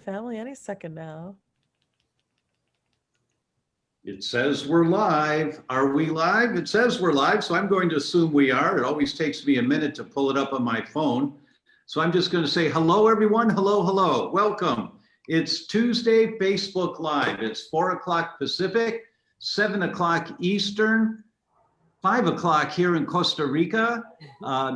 family any second now. It says we're live. Are we live? It says we're live, so I'm going to assume we are. It always takes me a minute to pull it up on my phone. So I'm just going to say hello, everyone. Hello, hello. Welcome. It's Tuesday, Facebook Live. It's 4 o'clock Pacific, 7 o'clock Eastern, 5 o'clock here in Costa Rica,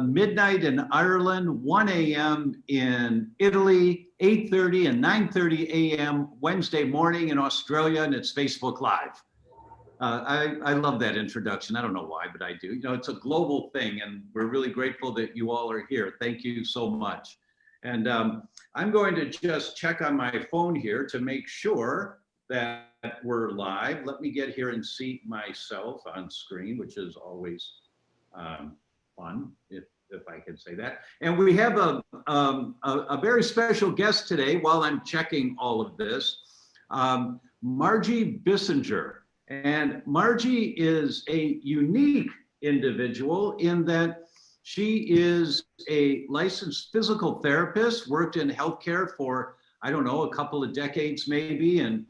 midnight in Ireland, 1 a.m. in Italy, 8:30 and 9:30 a.m. Wednesday morning in Australia, and it's Facebook Live. I love that introduction. I don't know why, but I do. You know, it's a global thing, and we're really grateful that you all are here. Thank you so much. And I'm going to just check on my phone here to make sure that we're live. Let me get here and see myself on screen, which is always fun, if I can say that. And we have a very special guest today while I'm checking all of this, Margie Bissinger. And Margie is a unique individual in that she is a licensed physical therapist, worked in healthcare for, I don't know, a couple of decades maybe, and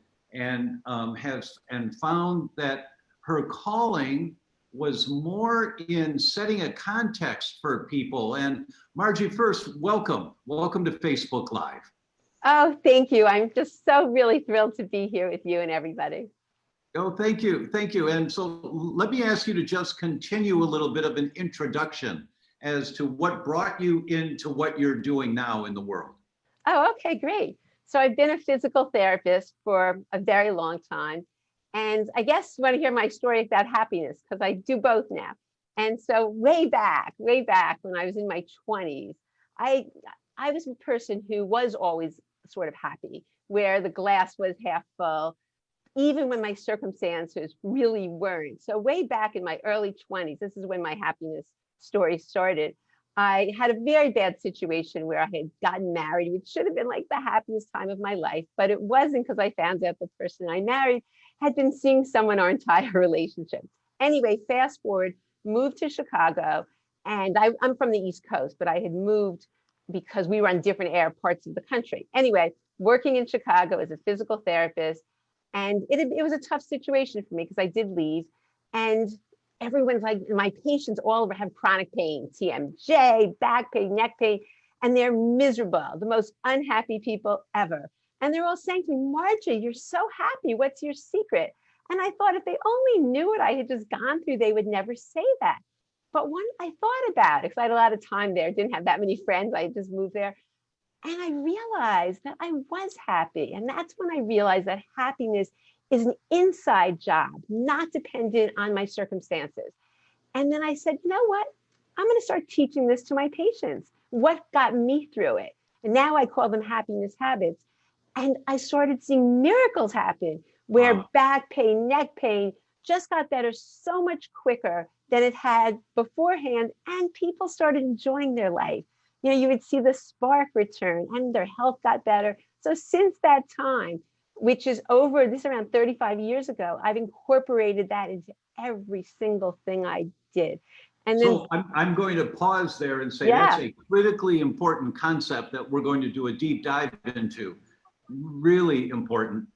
found that her calling was more in setting a context for people. And Margie, first, welcome to Facebook Live. Oh, thank you. I'm just so really thrilled to be here with you and everybody. Oh, thank you. And so let me ask you to just continue a little bit of an introduction as to what brought you into what you're doing now in the world. Oh, okay, great. So I've been a physical therapist for a very long time. And I guess you want to hear my story about happiness, because I do both now. And so way back when I was in my 20s, I was a person who was always sort of happy, where the glass was half full, even when my circumstances really weren't. So way back in my early 20s, this is when my happiness story started. I had a very bad situation where I had gotten married, which should have been like the happiest time of my life, but it wasn't, because I found out the person I married had been seeing someone our entire relationship. Anyway, fast forward, moved to Chicago, and I'm from the East Coast, but I had moved because we were on different parts of the country. Anyway, working in Chicago as a physical therapist, and it was a tough situation for me because I did leave, and everyone's like, my patients all have chronic pain, TMJ, back pain, neck pain, and they're miserable, the most unhappy people ever. And they're all saying to me, Margie, you're so happy. What's your secret? And I thought if they only knew what I had just gone through, they would never say that. But when I thought about it, because I had a lot of time there, didn't have that many friends, I had just moved there. And I realized that I was happy. And that's when I realized that happiness is an inside job, not dependent on my circumstances. And then I said, you know what? I'm going to start teaching this to my patients. What got me through it? And now I call them happiness habits. And I started seeing miracles happen where back pain, neck pain just got better so much quicker than it had beforehand. And people started enjoying their life. You know, you would see the spark return and their health got better. So since that time, which is around 35 years ago, I've incorporated that into every single thing I did. And then, so I'm going to pause there and say that's a critically important concept that we're going to do a deep dive into. Really important.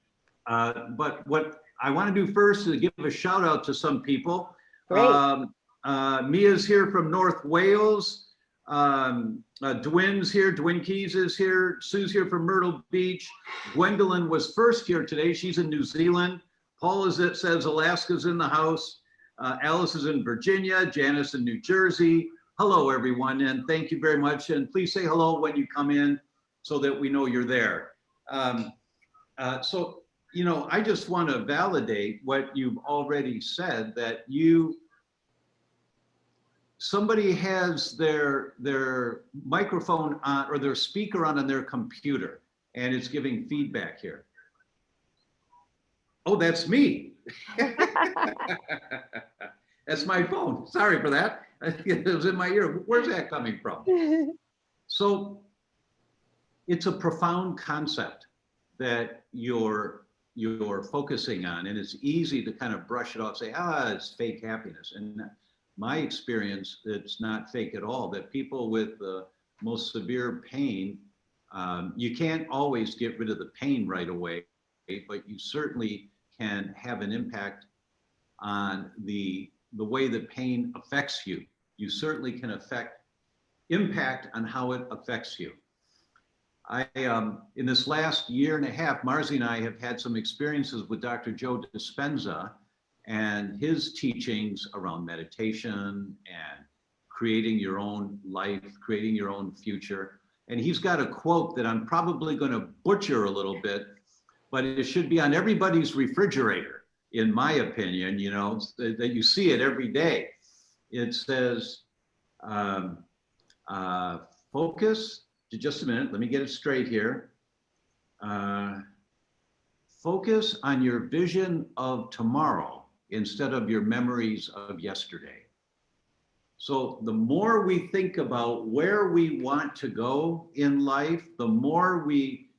But what I want to do first is give a shout out to some people. Mia's here from North Wales. Dwin's here, Dwin Keys is here, Sue's here from Myrtle Beach. Gwendolyn was first here today, she's in New Zealand. Paul says Alaska's in the house. Alice is in Virginia, Janice in New Jersey. Hello everyone, and thank you very much. And please say hello when you come in so that we know you're there. So, you know, I just want to validate what you've already said, that somebody has their microphone on or their speaker on their computer and it's giving feedback here. Oh, that's me. That's my phone. Sorry for that. It was in my ear. Where's that coming from? So it's a profound concept that you're focusing on, and it's easy to kind of brush it off, say, it's fake happiness. And my experience, it's not fake at all, that people with the most severe pain You can't always get rid of the pain right away, but you certainly can have an impact on the way the pain affects you. You certainly can impact on how it affects you. In this last year and a half, Margie and I have had some experiences with Dr. Joe Dispenza and his teachings around meditation and creating your own life, creating your own future. And he's got a quote that I'm probably going to butcher a little bit, but it should be on everybody's refrigerator, in my opinion, you know, that you see it every day. It says, focus, just a minute, let me get it straight here. Focus on your vision of tomorrow instead of your memories of yesterday. So the more we think about where we want to go in life, the more we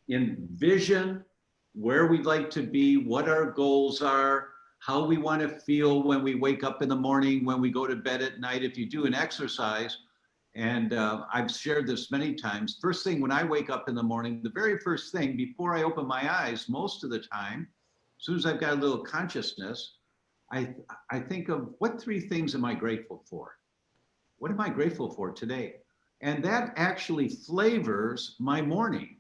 envision where we'd like to be, what our goals are, how we want to feel when we wake up in the morning, when we go to bed at night. If you do an exercise, and I've shared this many times, first thing when I wake up in the morning, the very first thing before I open my eyes, most of the time, as soon as I've got a little consciousness, I think of what 3 things am I grateful for? What am I grateful for today? And that actually flavors my morning.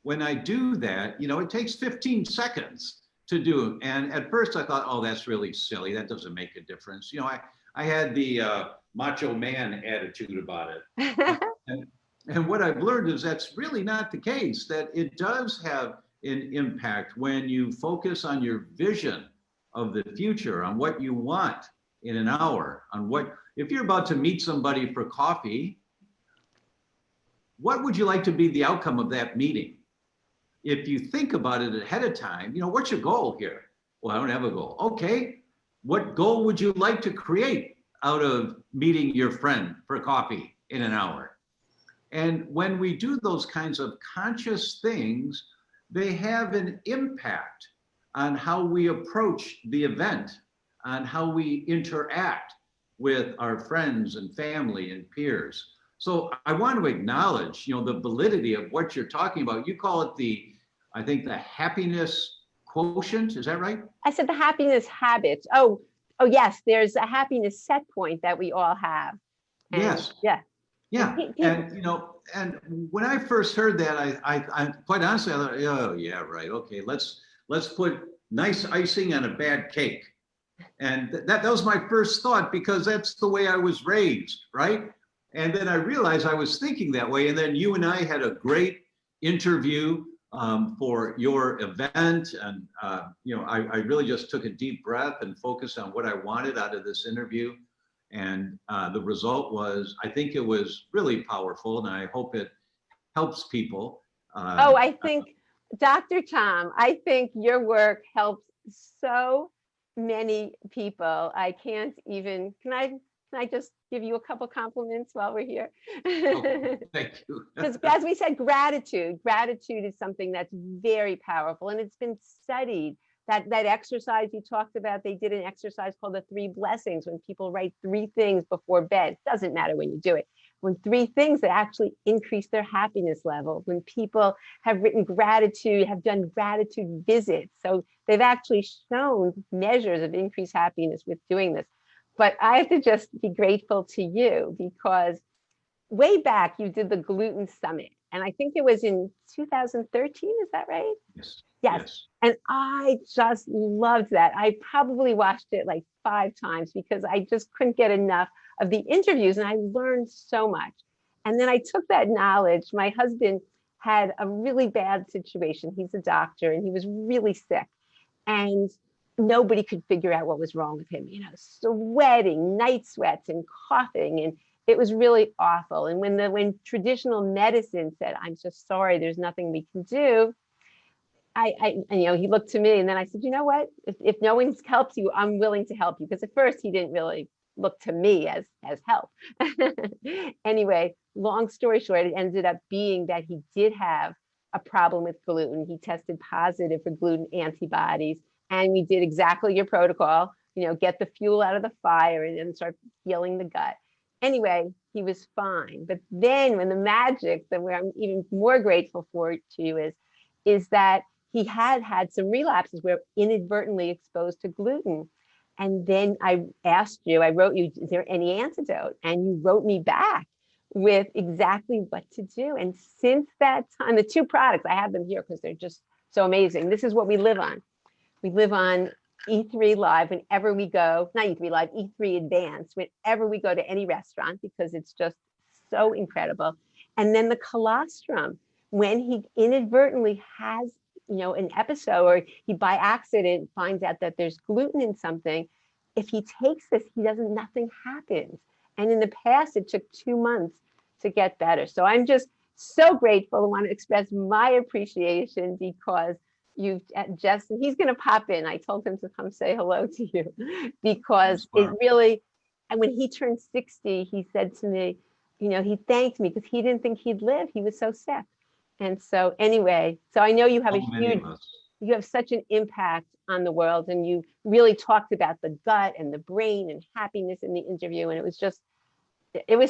When I do that, you know, it takes 15 seconds to do. And at first I thought, oh, that's really silly. That doesn't make a difference. You know, I had the macho man attitude about it. And what I've learned is that's really not the case, that it does have an impact when you focus on your vision of the future, on what you want in an hour, on what, if you're about to meet somebody for coffee, what would you like to be the outcome of that meeting? If you think about it ahead of time, you know, what's your goal here? Well, I don't have a goal. Okay, what goal would you like to create out of meeting your friend for coffee in an hour? And when we do those kinds of conscious things, they have an impact on how we approach the event, on how we interact with our friends and family and peers. So I want to acknowledge, you know, the validity of what you're talking about. You call it I think the happiness quotient, is that right? I said the happiness habits. Oh yes, there's a happiness set point that we all have. And yes. Yeah. Yeah, and you know, and when I first heard that, I quite honestly, I thought, oh yeah, right, okay, let's put nice icing on a bad cake, and that was my first thought, because that's the way I was raised, right? And then I realized I was thinking that way, and then you and I had a great interview for your event, and you know, I really just took a deep breath and focused on what I wanted out of this interview. And the result was, I think it was really powerful, and I hope it helps people. I think, Dr. Tom, I think your work helps so many people. I can't even, can I just give you a couple compliments while we're here? Oh, thank you. Because as we said, gratitude is something that's very powerful, and it's been studied. That exercise you talked about, they did an exercise called the 3 blessings, when people write 3 things before bed. It doesn't matter when you do it. When 3 things that actually increase their happiness level, when people have written gratitude, have done gratitude visits. So they've actually shown measures of increased happiness with doing this. But I have to just be grateful to you, because way back you did the gluten summit. And I think it was in 2013, is that right? Yes. Yes. And I just loved that. I probably watched it like 5 times, because I just couldn't get enough of the interviews, and I learned so much. And then I took that knowledge. My husband had a really bad situation. He's a doctor, and he was really sick, and nobody could figure out what was wrong with him, you know, sweating, night sweats and coughing, and it was really awful. And when traditional medicine said, I'm just sorry, there's nothing we can do, you know, he looked to me, and then I said, you know what, if no one's helped you, I'm willing to help you. Because at first he didn't really look to me as help. Anyway, long story short, it ended up being that he did have a problem with gluten. He tested positive for gluten antibodies, and we did exactly your protocol, you know, get the fuel out of the fire and then start healing the gut. anyway, he was fine. But then when the magic that where I'm even more grateful for to you is that he had some relapses where inadvertently exposed to gluten. And then I asked you, I wrote you, is there any antidote? And you wrote me back with exactly what to do. And since that time, the two products, I have them here because they're just so amazing. This is what we live on. We live on E3 Live whenever we go, not E3 Live, E3 Advance, whenever we go to any restaurant, because it's just so incredible. And then the colostrum, when he inadvertently has, an episode, or he by accident finds out that there's gluten in something, if he takes this, nothing happens. And in the past, it took 2 months to get better. So I'm just so grateful. I want to express my appreciation because you've just, he's going to pop in. I told him to come say hello to you because it really, and when he turned 60, he said to me, he thanked me because he didn't think he'd live. He was so sick. And so anyway, so I know you have you have such an impact on the world, and you really talked about the gut and the brain and happiness in the interview. And it was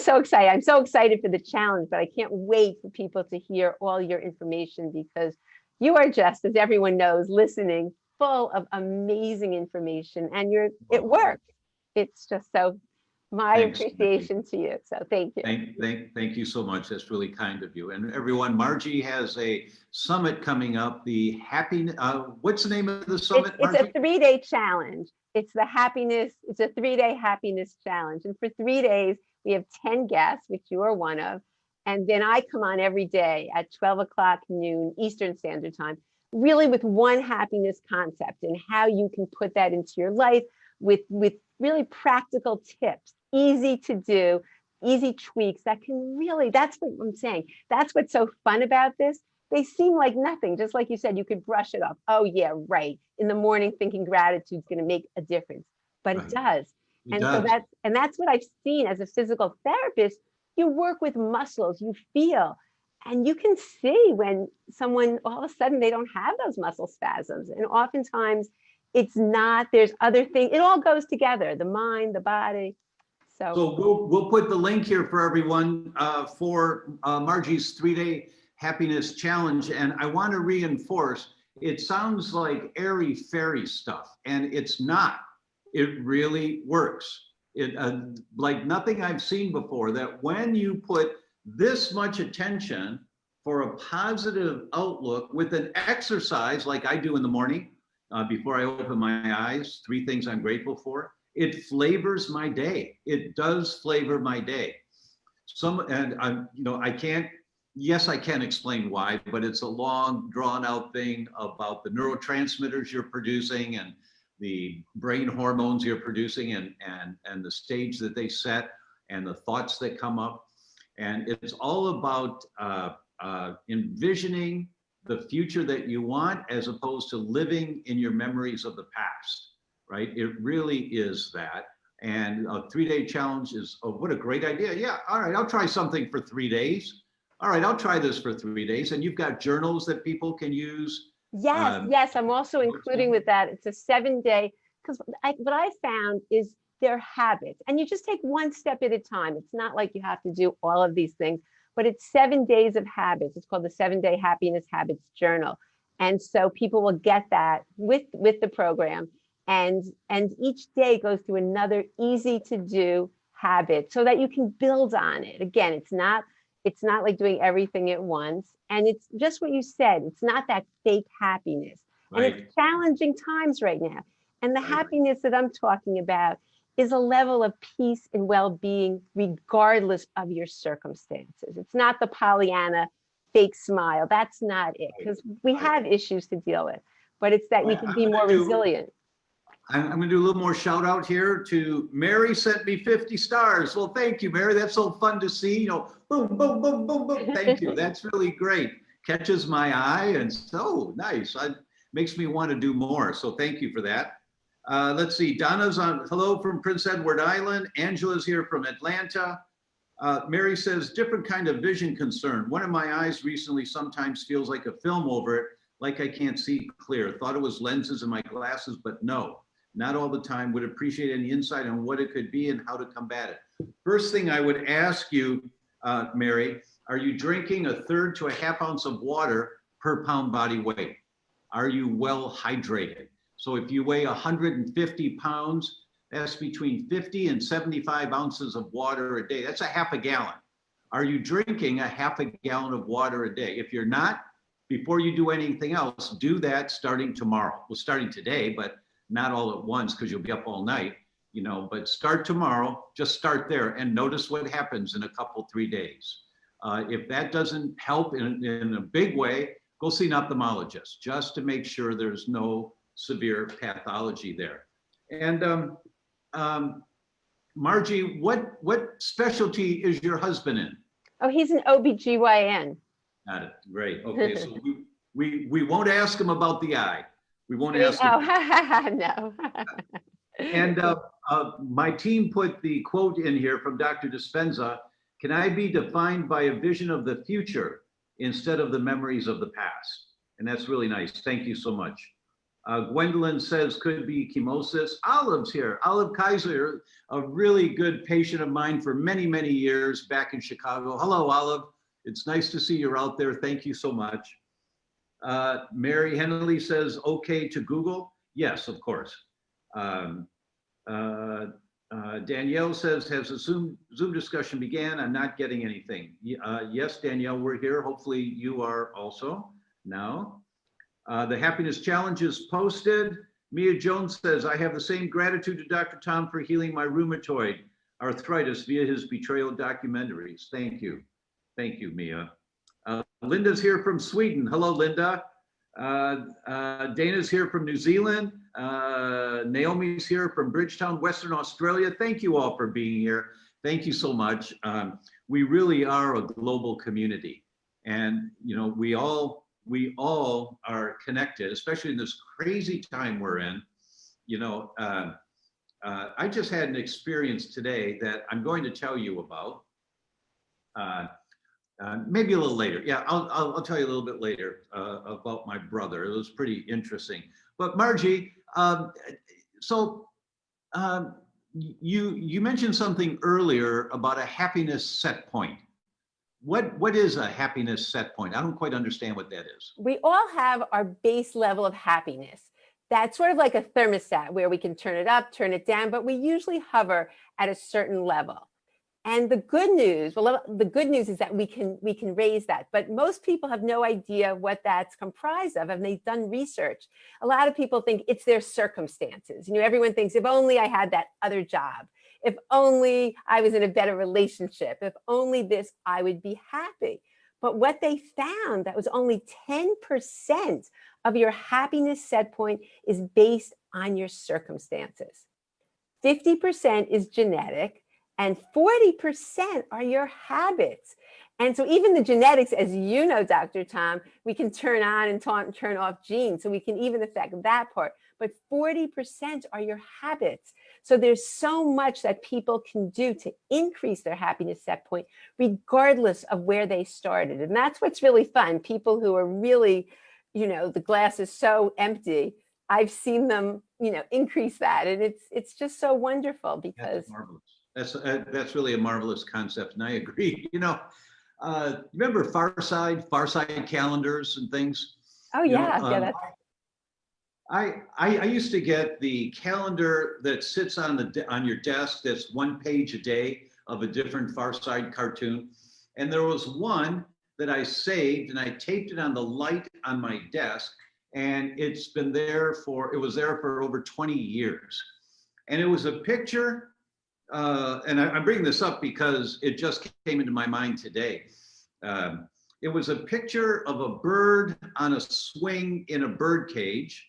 so exciting. I'm so excited for the challenge, but I can't wait for people to hear all your information because you are just, as everyone knows, listening, full of amazing information, and it works. It's just so my appreciation to you. So thank you. Thank you so much. That's really kind of you. And everyone, Margie has a summit coming up. The happiness. What's the name of the summit? It's a 3-day challenge. It's a 3-day happiness challenge, and for 3 days we have 10 guests, which you are one of. And then I come on every day at 12 o'clock noon Eastern Standard Time, really with one happiness concept and how you can put that into your life with really practical tips, easy to do, easy tweaks that can really, that's what I'm saying. That's what's so fun about this. They seem like nothing, just like you said, you could brush it off. Oh yeah, right. In the morning, thinking gratitude is going to make a difference, but it does. So that's what I've seen as a physical therapist. You work with muscles, you feel, and you can see when someone all of a sudden they don't have those muscle spasms. And oftentimes it's not, there's other things, it all goes together, the mind, the body. So we'll put the link here for everyone for Margie's 3-day happiness challenge. And I want to reinforce, it sounds like airy fairy stuff, and it's not. It really works. It like nothing I've seen before, that when you put this much attention for a positive outlook with an exercise like I do in the morning, before I open my eyes, 3 things I'm grateful for, it flavors my day. It does flavor my day. I can explain why, but it's a long drawn out thing about the neurotransmitters you're producing and the brain hormones you're producing and the stage that they set and the thoughts that come up. And it's all about envisioning the future that you want as opposed to living in your memories of the past, right? It really is that. And a 3-day challenge is, what a great idea. Yeah, all right, I'll try something for 3 days. All right, I'll try this for 3 days. And you've got journals that people can use. Yes, I'm also including with that. It's a 7-day, because what I found is their habits, and you just take one step at a time. It's not like you have to do all of these things, but it's 7 days of habits. It's called the 7-day happiness habits journal. And so people will get that with the program. And each day goes through another easy to do habit so that you can build on it. Again, it's not like doing everything at once. And it's just what you said. It's not that fake happiness. Right. And it's challenging times right now. And the happiness that I'm talking about is a level of peace and well-being regardless of your circumstances. It's not the Pollyanna fake smile. That's not it, because we have issues to deal with, but it's that we can be more resilient. I'm going to do a little more shout out here to Mary. Sent me 50 stars. Well, thank you, Mary. That's so fun to see. Boom, boom, boom, boom, boom. Thank you. That's really great. Catches my eye and so nice. Makes me want to do more. So thank you for that. Let's see. Donna's on. Hello from Prince Edward Island. Angela's here from Atlanta. Mary says, different kind of vision concern. One of my eyes recently sometimes feels like a film over it, like I can't see clear. Thought it was lenses in my glasses, but no. not all the time. Would appreciate any insight on what it could be and how to combat it. First thing I would ask you, Mary, are you drinking 1/3 to 1/2 ounce of water per pound body weight? Are you well hydrated? So if you weigh 150 pounds, that's between 50 and 75 ounces of water a day. That's 1/2 gallon. Are you drinking 1/2 gallon of water a day? If you're not, before you do anything else, do that starting tomorrow. Well, starting today, but not all at once because you'll be up all night, you know, but start tomorrow, just start there and notice what happens in a couple, 3 days. If that doesn't help in a big way, go see an ophthalmologist just to make sure there's no severe pathology there. And Margie, what specialty is your husband in? Oh, he's an OBGYN. Got it. Great. Okay, so we won't ask him about the eye. We won't ask him. Oh, no. And my team put the quote in here from Dr. Dispenza, can I be defined by a vision of the future instead of the memories of the past? And that's really nice. Thank you so much. Gwendolyn says, could be chemosis. Olive's here. Olive Kaiser, a really good patient of mine for many, many years back in Chicago. Hello, Olive. It's nice to see you're out there. Thank you so much. Mary Henley says, okay to Google. Yes, of course. Danielle says, has the Zoom discussion began? I'm not getting anything. Yes, Danielle, we're here. Hopefully you are also now. The happiness challenge is posted. Mia Jones says, I have the same gratitude to Dr. Tom for healing my rheumatoid arthritis via his betrayal documentaries. Thank you. Thank you, Mia. Linda's here from Sweden. Hello, Linda. Dana's here from New Zealand. Naomi's here from Bridgetown, Western Australia. Thank you all for being here. Thank you so much. We really are a global community. And, you know, we all are connected, especially in this crazy time we're in. You know, I just had an experience today that I'm going to tell you about. Maybe a little later. Yeah, I'll tell you a little bit later about my brother. It was pretty interesting. But Margie, you mentioned something earlier about a happiness set point. What is a happiness set point? I don't quite understand what that is. We all have our base level of happiness. That's sort of like a thermostat where we can turn it up, turn it down, but we usually hover at a certain level. And the good news, well, the good news is that we can raise that, but most people have no idea what that's comprised of, and they've done research. A lot of people think it's their circumstances. You know, everyone thinks, if only I had that other job, if only I was in a better relationship, if only this, I would be happy. But what they found, that was only 10% of your happiness set point is based on your circumstances. 50% is genetic, and 40% are your habits. And so even the genetics, as you know, Dr. Tom, we can turn on and turn off genes, so we can even affect that part. But 40% are your habits. So there's so much that people can do to increase their happiness set point, regardless of where they started. And that's what's really fun. People who are really, you know, the glass is so empty, I've seen them, you know, increase that. And it's just so wonderful because that's marvelous. That's really a marvelous concept, and I agree. You know, remember Far Side calendars and things? Oh yeah, yeah. That's... I used to get the calendar that sits on your desk. That's one page a day of a different Far Side cartoon, and there was one that I saved and I taped it on the light on my desk, and it was there for over 20 years, and it was a picture. And I'm bringing this up because it just came into my mind today. It was a picture of a bird on a swing in a bird cage.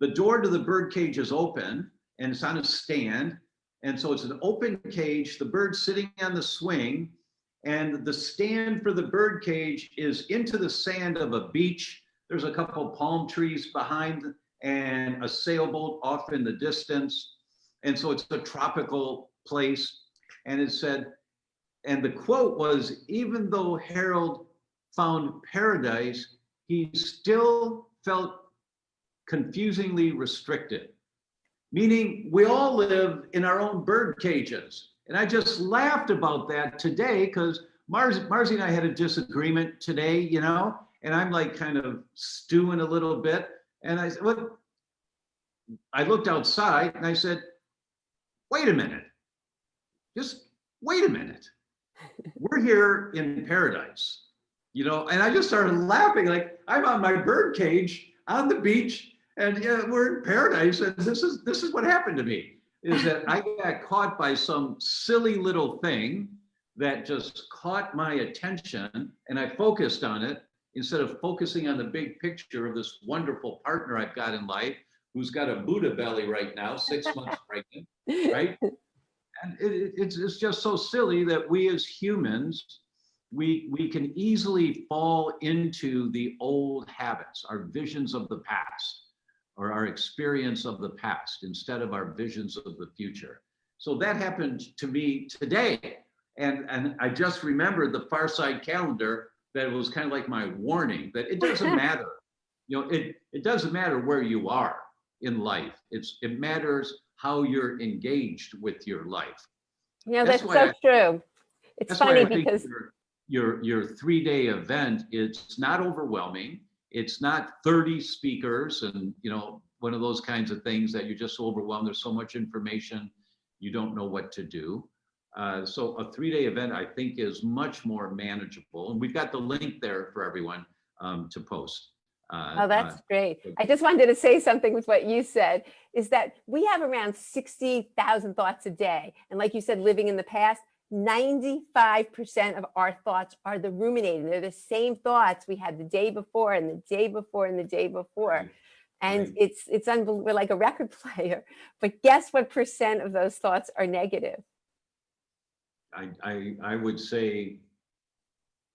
The door to the bird cage is open and it's on a stand. And so it's an open cage, the bird's sitting on the swing, and the stand for the bird cage is into the sand of a beach. There's a couple palm trees behind and a sailboat off in the distance. And so it's a tropical place. And it said, and the quote was, even though Harold found paradise, he still felt confusingly restricted. meaning we all live in our own bird cages. And I just laughed about that today because Margie and I had a disagreement today, you know, and I'm like kind of stewing a little bit. And I said, well, I looked outside and I said, wait a minute, just wait a minute. We're here in paradise, you know, and I just started laughing like I'm on my bird cage on the beach and yeah, we're in paradise. And this is what happened to me is that I got caught by some silly little thing that just caught my attention and I focused on it instead of focusing on the big picture of this wonderful partner I've got in life who's got a Buddha belly right now, 6 months pregnant, right? And it's just so silly that we as humans, we can easily fall into the old habits, our visions of the past, or our experience of the past instead of our visions of the future. So that happened to me today. And I just remembered the Far Side calendar that it was kind of like my warning that it doesn't matter. You know, it doesn't matter where you are in life. It matters how you're engaged with your life. You know, that's so true. It's funny because your 3-day event, it's not overwhelming. It's not 30 speakers and, you know, one of those kinds of things that you're just overwhelmed. There's so much information, you don't know what to do. So a 3-day event, I think, is much more manageable. And we've got the link there for everyone to post. Oh, that's great. I just wanted to say something with what you said, is that we have around 60,000 thoughts a day. And like you said, living in the past, 95% of our thoughts are the ruminating. They're the same thoughts we had the day before and the day before and the day before. Right. And Right. it's unbelievable. We're like a record player. But guess what percent of those thoughts are negative? I would say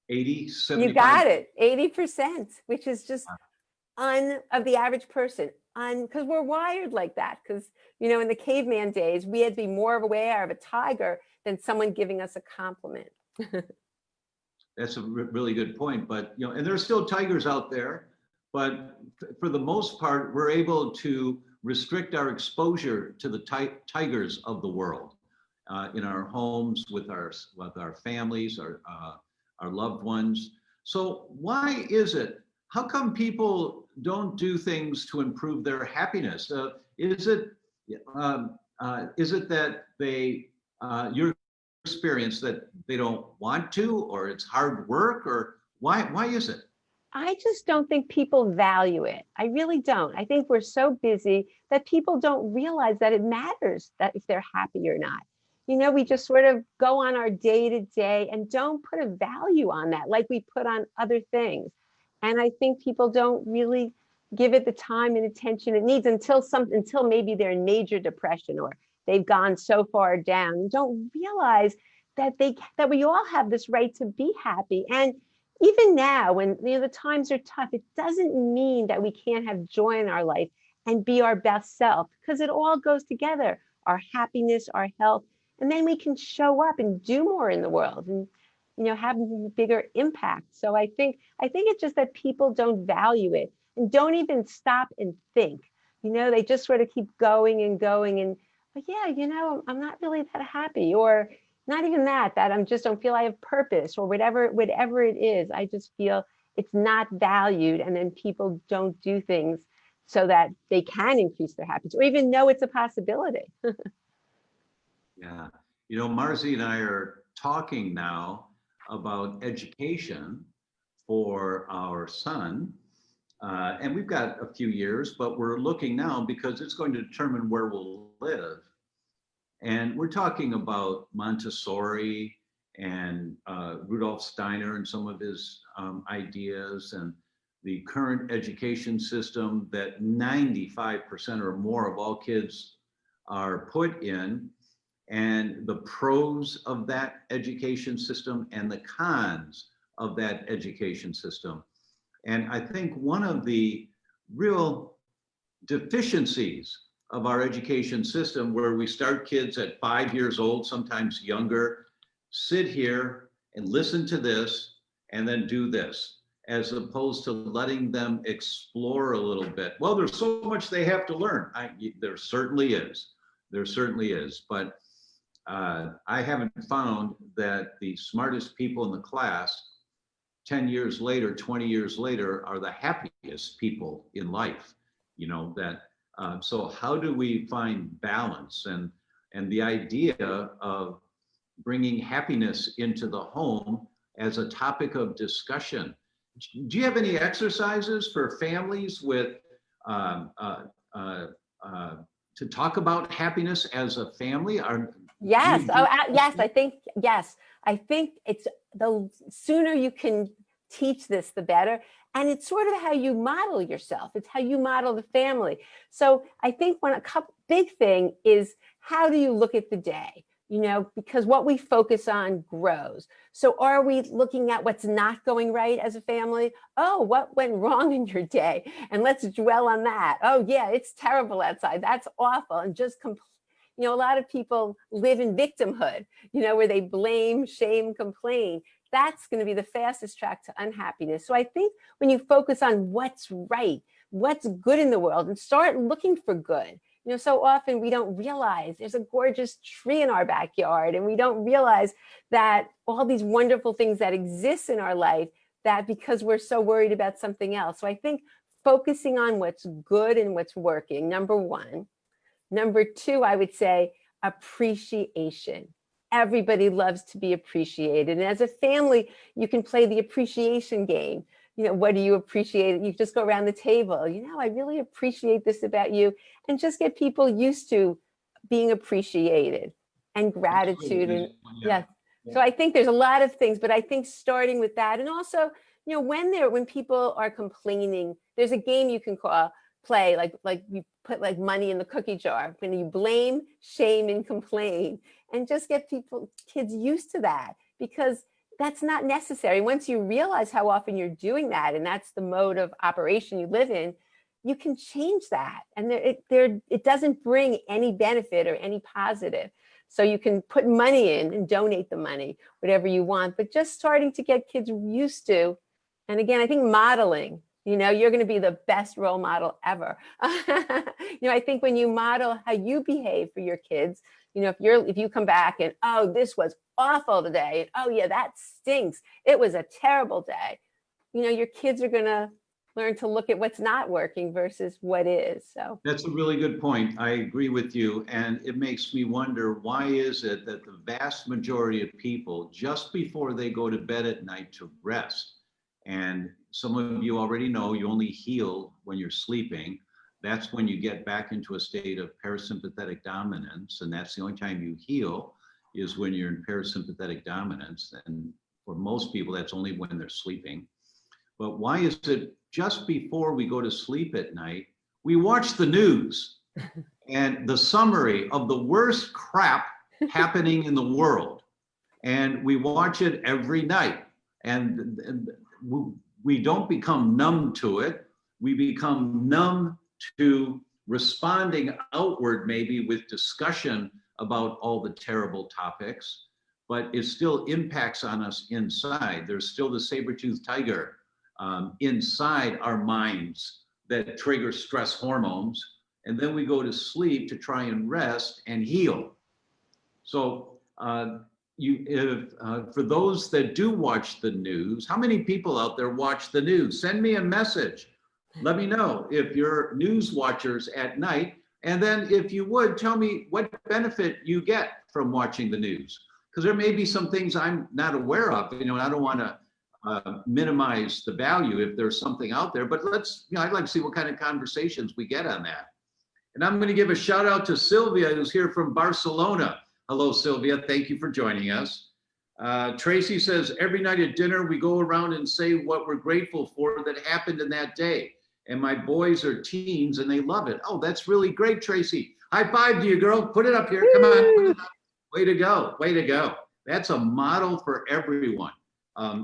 80, 75. You got it, 80%, which is just of the average person, because we're wired like that. Because, you know, in the caveman days, we had to be more aware of a tiger than someone giving us a compliment. That's a really good point. But, you know, and there's still tigers out there, but for the most part, we're able to restrict our exposure to the tigers of the world in our homes, with our families, our loved ones. So why is it? How come people don't do things to improve their happiness? Is it that they your experience that they don't want to, or it's hard work, or why is it? I just don't think people value it. I really don't. I think we're so busy that people don't realize that it matters that if they're happy or not. You know, we just sort of go on our day to day and don't put a value on that like we put on other things. And I think people don't really give it the time and attention it needs until maybe they're in major depression or they've gone so far down and don't realize that we all have this right to be happy. And even now, when, you know, the times are tough, it doesn't mean that we can't have joy in our life and be our best self, because it all goes together, our happiness, our health, and then we can show up and do more in the world and, you know, have a bigger impact. So I think it's just that people don't value it and don't even stop and think. You know, they just sort of keep going and going and, but yeah, you know, I'm not really that happy, or not even that I just don't feel I have purpose, or whatever it is. I just feel it's not valued, and then people don't do things so that they can increase their happiness or even know it's a possibility. Yeah, you know, Margie and I are talking now about education for our son. And we've got a few years, but we're looking now because it's going to determine where we'll live. And we're talking about Montessori and Rudolf Steiner and some of his ideas, and the current education system that 95% or more of all kids are put in, and the pros of that education system and the cons of that education system. And I think one of the real deficiencies of our education system, where we start kids at 5 years old, sometimes younger, sit here and listen to this and then do this. as opposed to letting them explore a little bit. Well, there's so much they have to learn. There certainly is. There certainly is. But I haven't found that the smartest people in the class 10 years later, 20 years later, are the happiest people in life. You know, that, so how do we find balance and the idea of bringing happiness into the home as a topic of discussion? Do you have any exercises for families with to talk about happiness as a family? Yes. Yes. I think it's the sooner you can teach this, the better. And it's sort of how you model yourself. It's how you model the family. So I think big thing is, how do you look at the day? You know, because what we focus on grows. So are we looking at what's not going right as a family? Oh, what went wrong in your day? And let's dwell on that. Oh yeah, it's terrible outside. That's awful. And just you know, a lot of people live in victimhood, you know, where they blame, shame, complain. That's going to be the fastest track to unhappiness. So I think when you focus on what's right, what's good in the world, and start looking for good. You know, so often we don't realize there's a gorgeous tree in our backyard, and we don't realize that all these wonderful things that exist in our life, that because we're so worried about something else. So I think focusing on what's good and what's working, number one. Number two, I would say appreciation. Everybody loves to be appreciated. And as a family, you can play the appreciation game. You know, what do you appreciate? You just go around the table. You know, I really appreciate this about you. And just get people used to being appreciated and gratitude. And yeah. So I think there's a lot of things, but I think starting with that, and also, you know, when people are complaining, there's a game you can play, like you put like money in the cookie jar, when you blame, shame, and complain, and just get kids used to that, because that's not necessary. Once you realize how often you're doing that, and that's the mode of operation you live in, you can change that. And it doesn't bring any benefit or any positive. So you can put money in and donate the money, whatever you want, but just starting to get kids used to. And again, I think modeling, you know, you're going to be the best role model ever. You know, I think when you model how you behave for your kids, you know, if you come back and, oh, this was awful today, and oh yeah, that stinks, it was a terrible day, you know, your kids are going to learn to look at what's not working versus what is. So that's a really good point. I agree with you. And it makes me wonder, why is it that the vast majority of people, just before they go to bed at night to rest, and some of you already know you only heal when you're sleeping. That's when you get back into a state of parasympathetic dominance. And that's the only time you heal, is when you're in parasympathetic dominance. And for most people, that's only when they're sleeping. But why is it just before we go to sleep at night, we watch the news and the summary of the worst crap happening in the world? And we watch it every night. And we don't become numb to it. We become numb to responding outward, maybe with discussion about all the terrible topics, but it still impacts on us inside. There's still the saber-toothed tiger inside our minds that trigger stress hormones. And then we go to sleep to try and rest and heal. So for those that do watch the news, how many people out there watch the news? Send me a message. Let me know if you're news watchers at night. And then if you would, tell me what benefit you get from watching the news. Because there may be some things I'm not aware of, you know, and I don't want to minimize the value if there's something out there, but I'd like to see what kind of conversations we get on that. And I'm going to give a shout out to Sylvia, who's here from Barcelona. Hello, Sylvia. Thank you for joining us. Tracy says, every night at dinner, we go around and say what we're grateful for that happened in that day. And my boys are teens and they love it. Oh, that's really great, Tracy. High five to you, girl. Put it up here. Come on. Put it up. Way to go. Way to go. That's a model for everyone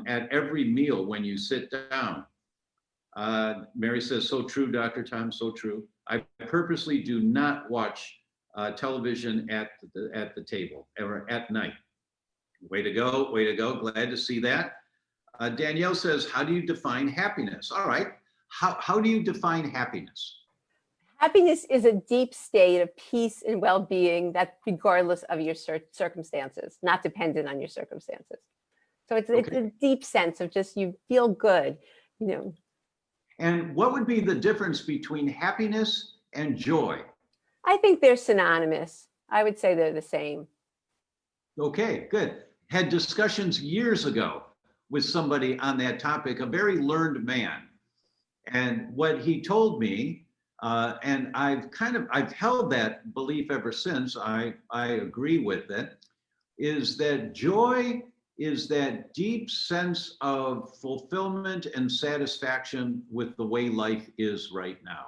at every meal when you sit down. Mary says, so true, Dr. Tom, so true. I purposely do not watch television at the table or at night. Way to go, way to go. Glad to see that. Danielle says, how do you define happiness? All right. How do you define happiness? Happiness is a deep state of peace and well-being that regardless of your circumstances, not dependent on your circumstances. So it's a deep sense of just you feel good, you know. And what would be the difference between happiness and joy? I think they're synonymous. I would say they're the same. Okay, good. Had discussions years ago with somebody on that topic, a very learned man. And what he told me, and I've held that belief ever since, I agree with it, is that joy is that deep sense of fulfillment and satisfaction with the way life is right now.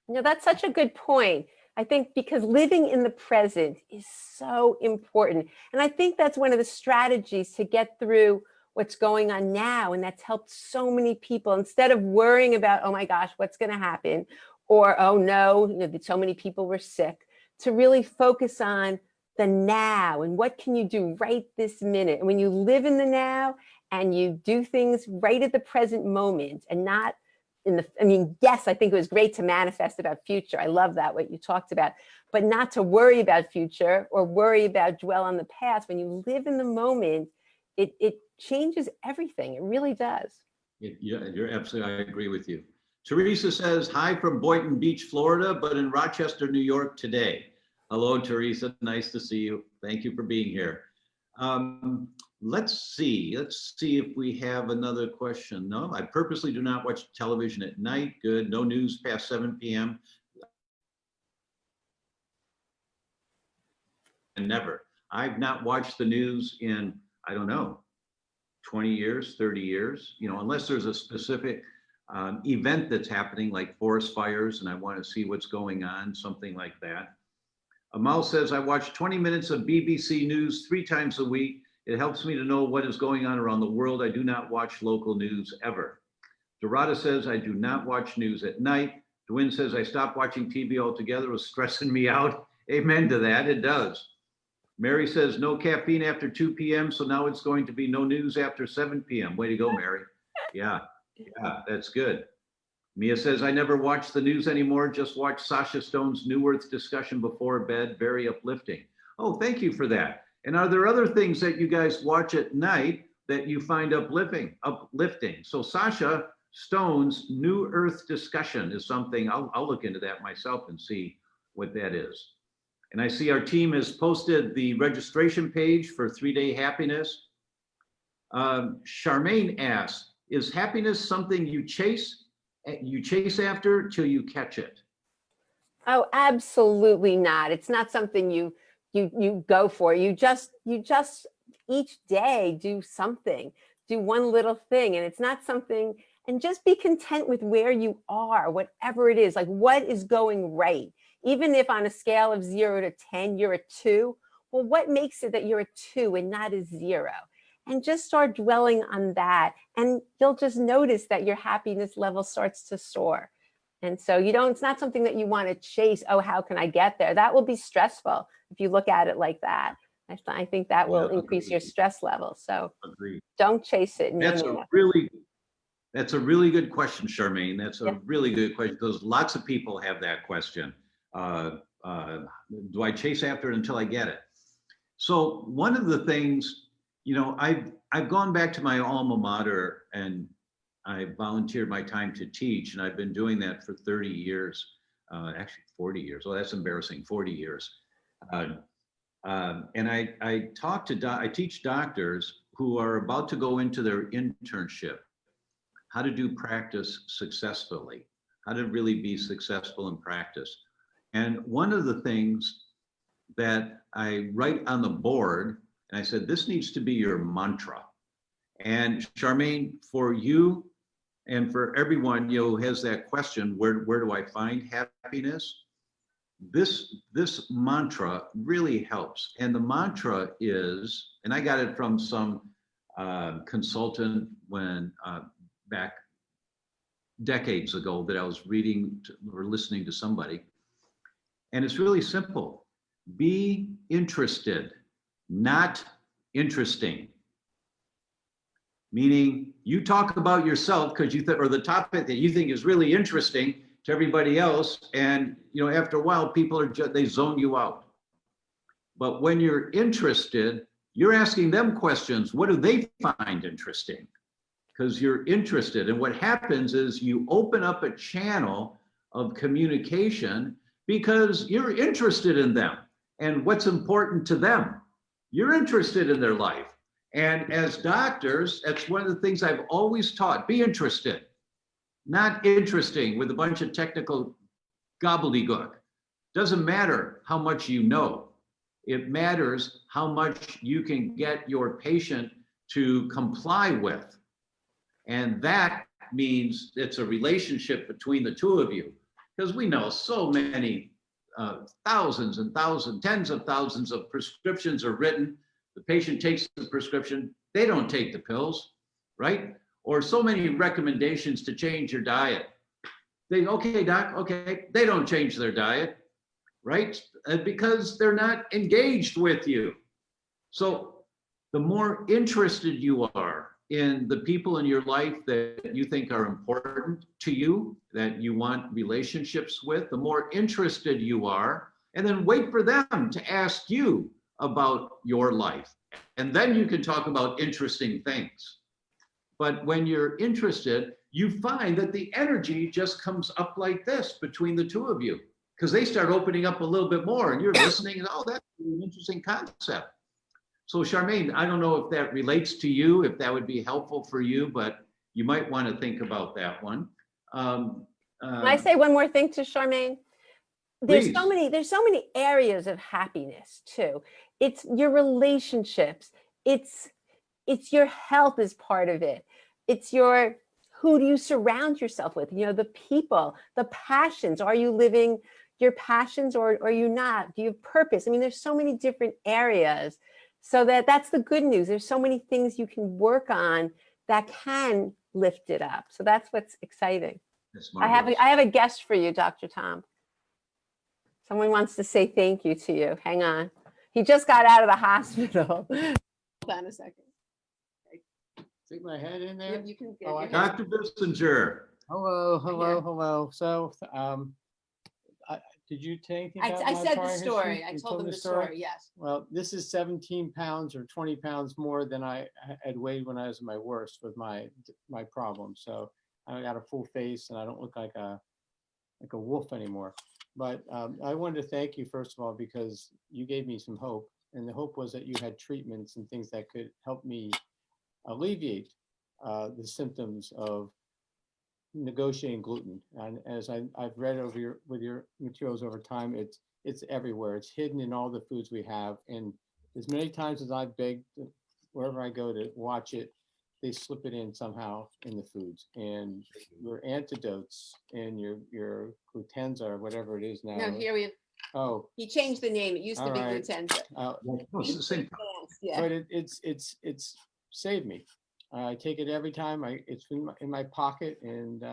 You know, that's such a good point. I think because living in the present is so important. And I think that's one of the strategies to get through what's going on now. And that's helped so many people instead of worrying about, oh my gosh, what's going to happen? Or, oh no, you know, so many people were sick, to really focus on the now and what can you do right this minute. And when you live in the now and you do things right at the present moment and not in the, I mean, yes, I think it was great to manifest about future. I love that, what you talked about, but not to worry about future or worry about dwell on the past. When you live in the moment, it changes everything. It really does. Yeah, you're absolutely, I agree with you. Teresa says, hi from Boynton Beach, Florida, but in Rochester, New York today. Hello, Teresa, nice to see you. Thank you for being here. Let's see if we have another question. No, I purposely do not watch television at night. Good, no news past 7 p.m. And never. I've not watched the news in, I don't know, 20 years, 30 years, you know, unless there's a specific event that's happening like forest fires and I want to see what's going on, something like that. Amal says, I watch 20 minutes of BBC News 3 times a week. It helps me to know what is going on around the world. I do not watch local news ever. Dorada says, I do not watch news at night. Dwayne says, I stopped watching TV altogether. It was stressing me out. Amen to that. It does. Mary says, no caffeine after 2 p.m. So now it's going to be no news after 7 p.m. Way to go, Mary. Yeah, that's good. Mia says, I never watch the news anymore. Just watch Sasha Stone's New Earth discussion before bed. Very uplifting. Oh, thank you for that. And are there other things that you guys watch at night that you find uplifting? So Sasha Stone's New Earth discussion is something, I'll look into that myself and see what that is. And I see our team has posted the registration page for 3-Day Happiness. Charmaine asks, is happiness something you chase after till you catch it? Oh, absolutely not. It's not something you go for. You just each day do something, do one little thing, and it's not something, and just be content with where you are, whatever it is, like what is going right. Even if on a scale of 0 to 10, you're a 2, well, what makes it that you're a 2 and not a 0? And just start dwelling on that. And you'll just notice that your happiness level starts to soar. And so it's not something that you want to chase. Oh, how can I get there? That will be stressful if you look at it like that. I think that will increase your stress level. So don't chase it. That's a really good question, Charmaine. That's a really good question because lots of people have that question. Do I chase after it until I get it? So one of the things, I've gone back to my alma mater and I volunteered my time to teach, and I've been doing that for 30 years, actually 40 years. Oh, that's embarrassing, 40 years. And I teach doctors who are about to go into their internship, how to do practice successfully, how to really be successful in practice. And one of the things that I write on the board, and I said, this needs to be your mantra. And Charmaine, for you and for everyone, who has that question, where do I find happiness? This mantra really helps. And the mantra is, and I got it from some consultant when back decades ago that I was reading or listening to somebody. And it's really simple. Be interested, not interesting. meaning you talk about yourself because you think, or the topic that you think is really interesting to everybody else. And, after a while, people they zone you out. But when you're interested, you're asking them questions. What do they find interesting? Because you're interested. And what happens is you open up a channel of communication because you're interested in them and what's important to them. You're interested in their life. And as doctors, that's one of the things I've always taught. Be interested, not interesting with a bunch of technical gobbledygook. Doesn't matter how much you know. It matters how much you can get your patient to comply with. And that means it's a relationship between the two of you. Because we know so many thousands and thousands, tens of thousands of prescriptions are written. The patient takes the prescription, they don't take the pills, right? Or so many recommendations to change your diet. Okay, doc, okay, they don't change their diet, right? Because they're not engaged with you. So the more interested you are in the people in your life that you think are important to you, that you want relationships with, the more interested you are, and then wait for them to ask you about your life. And then you can talk about interesting things. But when you're interested, you find that the energy just comes up like this between the two of you, because they start opening up a little bit more and you're listening and, oh, that's an interesting concept. So Charmaine, I don't know if that relates to you, if that would be helpful for you, but you might want to think about that one. Can I say one more thing to Charmaine? There's so many areas of happiness too. It's your relationships. It's your health is part of it. It's who do you surround yourself with? The people, the passions. Are you living your passions or are you not? Do you have purpose? I mean, there's so many different areas. So that's the good news. There's so many things you can work on that can lift it up. So that's what's exciting. I have a guest for you, Dr. Tom. Someone wants to say thank you to you. Hang on. He just got out of the hospital. Hold on a second. Stick my head in there. You can Oh, get Dr. Bissinger. Hello. So, did you take anything about I my said prior the story. history? I You told them the story. Yes. Well, this is 17 pounds or 20 pounds more than I had weighed when I was at my worst with my problem. So I got a full face and I don't look like a wolf anymore. But I wanted to thank you, first of all, because you gave me some hope. And the hope was that you had treatments and things that could help me alleviate the symptoms of negotiating gluten. And as I've read over your materials over time, it's everywhere. It's hidden in all the foods we have. And as many times as I've begged wherever I go to watch it, they slip it in somehow in the foods. And your antidotes and your Glutenza or whatever it is now. No, here we have. Oh, He changed the name. It used to be all right. Glutenza. It's the same. Yeah. But it's saved me. I take it every time. It's in my pocket, and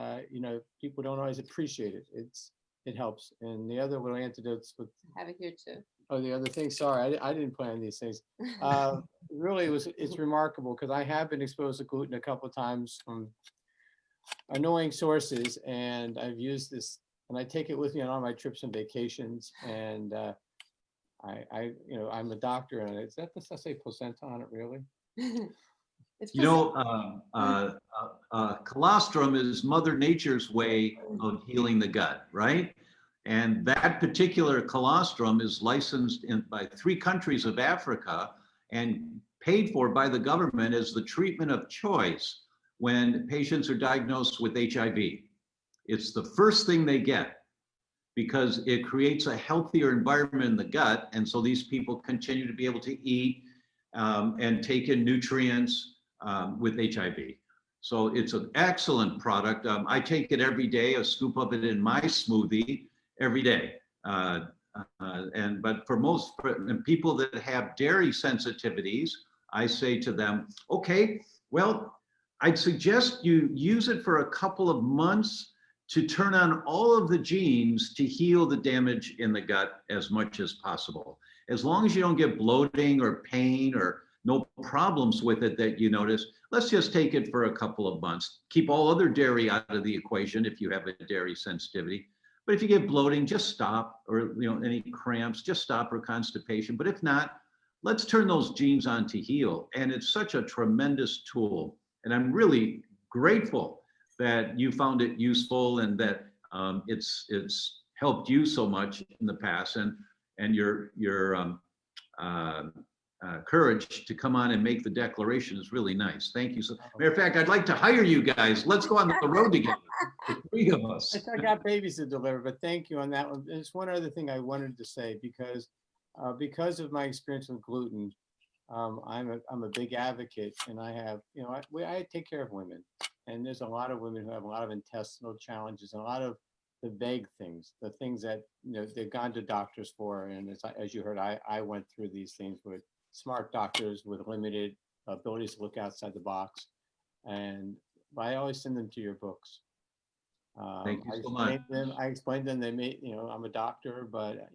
people don't always appreciate it. It helps. And the other little antidotes with. I have it here too. Oh, the other thing. Sorry, I didn't plan these things. Really, it's remarkable because I have been exposed to gluten a couple of times from annoying sources, and I've used this, and I take it with me on all my trips and vacations. And I'm a doctor, and is that the say placenta on it really? Colostrum is Mother Nature's way of healing the gut, right? And that particular colostrum is licensed by 3 countries of Africa and paid for by the government as the treatment of choice when patients are diagnosed with HIV. It's the first thing they get because it creates a healthier environment in the gut. And so these people continue to be able to eat and take in nutrients with HIV. So it's an excellent product. I take it every day, a scoop of it in my smoothie every day. But for most people that have dairy sensitivities, I say to them, okay, well, I'd suggest you use it for a couple of months to turn on all of the genes to heal the damage in the gut as much as possible. As long as you don't get bloating or pain or no problems with it that you notice, let's just take it for a couple of months. Keep all other dairy out of the equation if you have a dairy sensitivity. But if you get bloating, just stop, or any cramps, just stop, or constipation. But if not, let's turn those genes on to heal. And it's such a tremendous tool. And I'm really grateful that you found it useful and that it's helped you so much in the past, and your courage to come on and make the declaration is really nice. Thank you. So, matter of fact, I'd like to hire you guys. Let's go on the road together, the three of us. I got babies to deliver, but thank you on that one. There's one other thing I wanted to say, because of my experience with gluten, I'm a big advocate, and I have, I take care of women, and there's a lot of women who have a lot of intestinal challenges and a lot of the vague things, the things that they've gone to doctors for, and as you heard, I went through these things with smart doctors with limited abilities to look outside the box, and I always send them to your books. Thank you so much. I explained to them, they may, I'm a doctor, but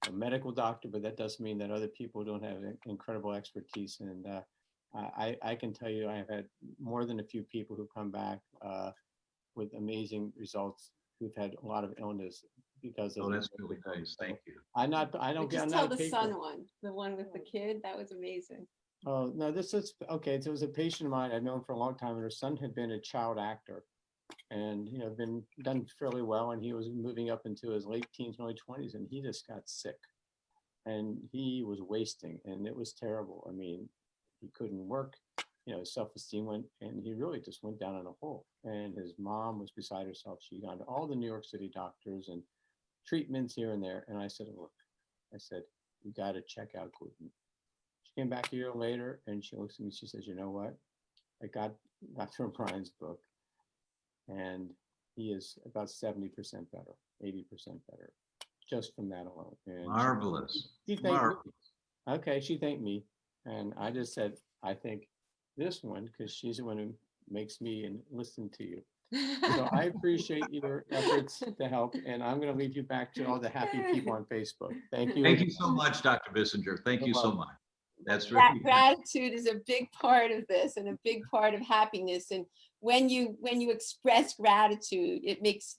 a medical doctor, but that doesn't mean that other people don't have incredible expertise. And I can tell you, I have had more than a few people who come back with amazing results who've had a lot of illness because of. Oh, that's really nice. Thank you. I don't Just I'm tell not a the paper. son one, the one with the kid. That was amazing. Oh, no, this is, okay. So it was a patient of mine I've known for a long time, and her son had been a child actor and, been done fairly well. And he was moving up into his late teens, early 20s, and he just got sick and he was wasting, and it was terrible. I mean, he couldn't work, his self-esteem went, and he really just went down in a hole. And his mom was beside herself. She'd gone to all the New York City doctors and treatments here and there. And I said, look, you got to check out gluten. She came back a year later and she looks at me, she says, you know what? I got Dr. O'Brien's book, and he is about 70% better, 80% better, just from that alone. And Marvelous. She thanked Marvelous. me. Okay, she thanked me. And I just said, I think this one, because she's the one who makes me and listen to you. So I appreciate your efforts to help, and I'm going to leave you back to all the happy people on Facebook. Thank you. Thank you so much, Dr. Bissinger. Thank you so much. That's That really gratitude is a big part of this and a big part of happiness. And when you express gratitude, it makes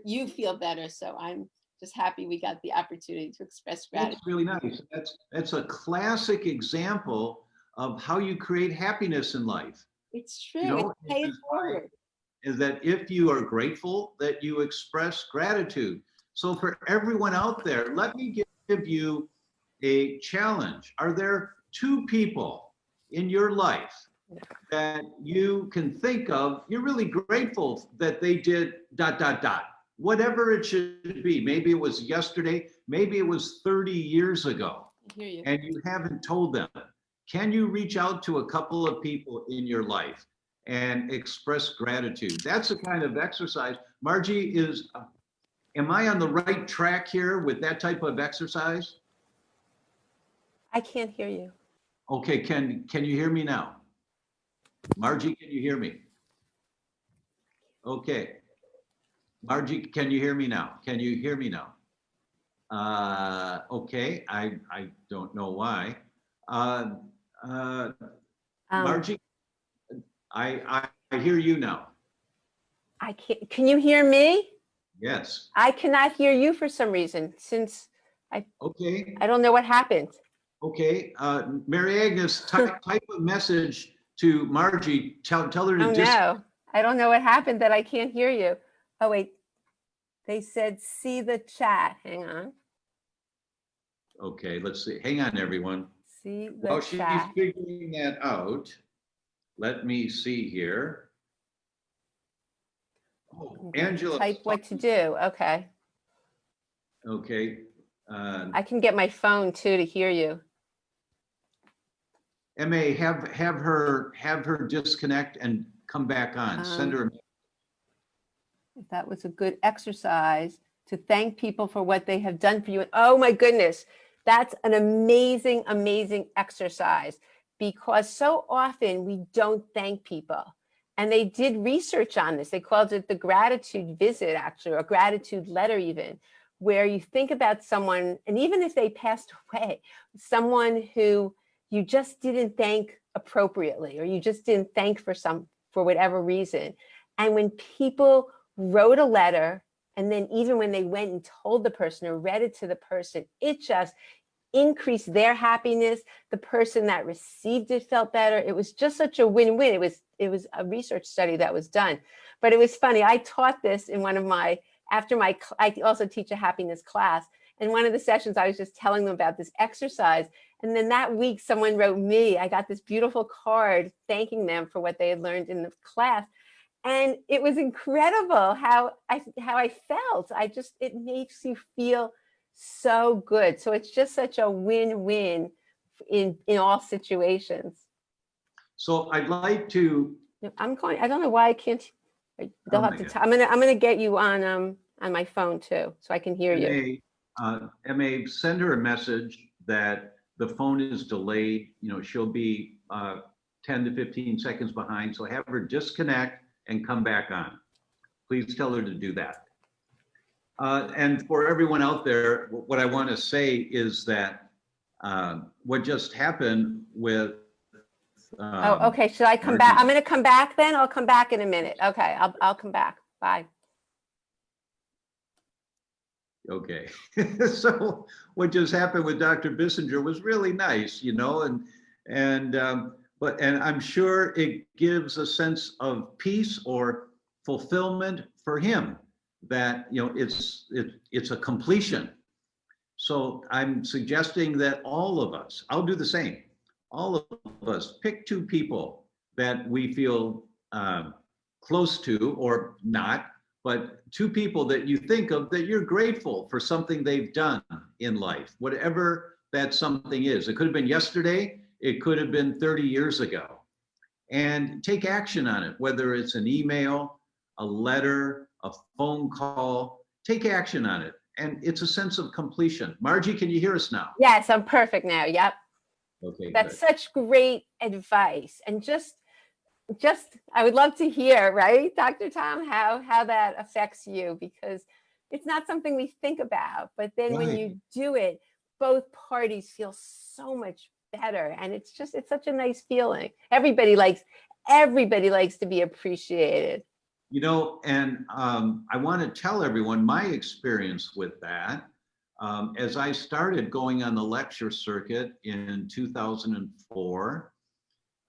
you feel better. So I'm just happy we got the opportunity to express gratitude. That's really nice. That's a classic example of how you create happiness in life. It's true. Pay it forward. Is that if you are grateful, that you express gratitude. So for everyone out there, let me give you a challenge. Are there two people in your life that you can think of, you're really grateful that they did ... whatever it should be? Maybe it was yesterday, maybe it was 30 years ago, I hear you. and you haven't told them. Can you reach out to a couple of people in your life and express gratitude? That's a kind of exercise. Margie, am I on the right track here with that type of exercise? I can't hear you. Okay, can you hear me now? Margie, can you hear me? Okay. Margie, can you hear me now? Can you hear me now? Okay, I don't know why. Margie, I hear you now. I can't. Can you hear me? Yes. I cannot hear you for some reason, since Okay. I don't know what happened. Okay. Mary Agnes, type a message to Margie. Tell her to Oh no, I don't know what happened that I can't hear you. Oh wait, they said see the chat. Hang on. Okay, let's see. Hang on, everyone. See the While she's chat. figuring that out, let me see here. Oh, Angela. Type what to do. Okay. Okay. I can get my phone too to hear you. MA, have her disconnect and come back on. Send her. That was a good exercise to thank people for what they have done for you. And oh my goodness, that's an amazing, amazing exercise, because so often we don't thank people. And they did research on this. They called it the gratitude visit, actually, or gratitude letter even, where you think about someone, and even if they passed away, someone who you just didn't thank appropriately, or you just didn't thank for whatever reason. And when people wrote a letter, and then even when they went and told the person or read it to the person, it just increased their happiness. The person that received it felt better. It was just such a win-win. It was a research study that was done. But it was funny. I taught this in one of my, I also teach a happiness class. And one of the sessions, I was just telling them about this exercise. And then that week, someone wrote me, I got this beautiful card thanking them for what they had learned in the class. And it was incredible how I felt. It makes you feel so good. So it's just such a win-win in all situations. So I'd like to. I don't know why I can't. They'll have to. I'm gonna get you on my phone too, so I can hear you. MA, send her a message that the phone is delayed. You know, she'll be 10 to 15 seconds behind. So have her disconnect and come back on. Please tell her to do that. And for everyone out there, what I want to say is that what just happened with. Oh, okay. Should I come back? I'm going to come back then. I'll come back in a minute. Okay, I'll come back. Bye. Okay. So what just happened with Dr. Bissinger was really nice, you know, and I'm sure it gives a sense of peace or fulfillment for him, that, you know, it's a completion. So I'm suggesting that all of us, I'll do the same. All of us pick two people that we feel close to, or not, but two people that you think of that you're grateful for something they've done in life, whatever that something is. It could have been yesterday, it could have been 30 years ago. And take action on it, whether it's an email, a letter, a phone call, take action on it. And it's a sense of completion. Margie, can you hear us now? Yes, I'm perfect now. Yep. Okay. That's good. such great advice. And just I would love to hear, right, Dr. Tom, how that affects you, because it's not something we think about, but then when you do it, both parties feel so much better. And it's such a nice feeling. Everybody likes to be appreciated. You know, and I want to tell everyone my experience with that. As I started going on the lecture circuit in 2004,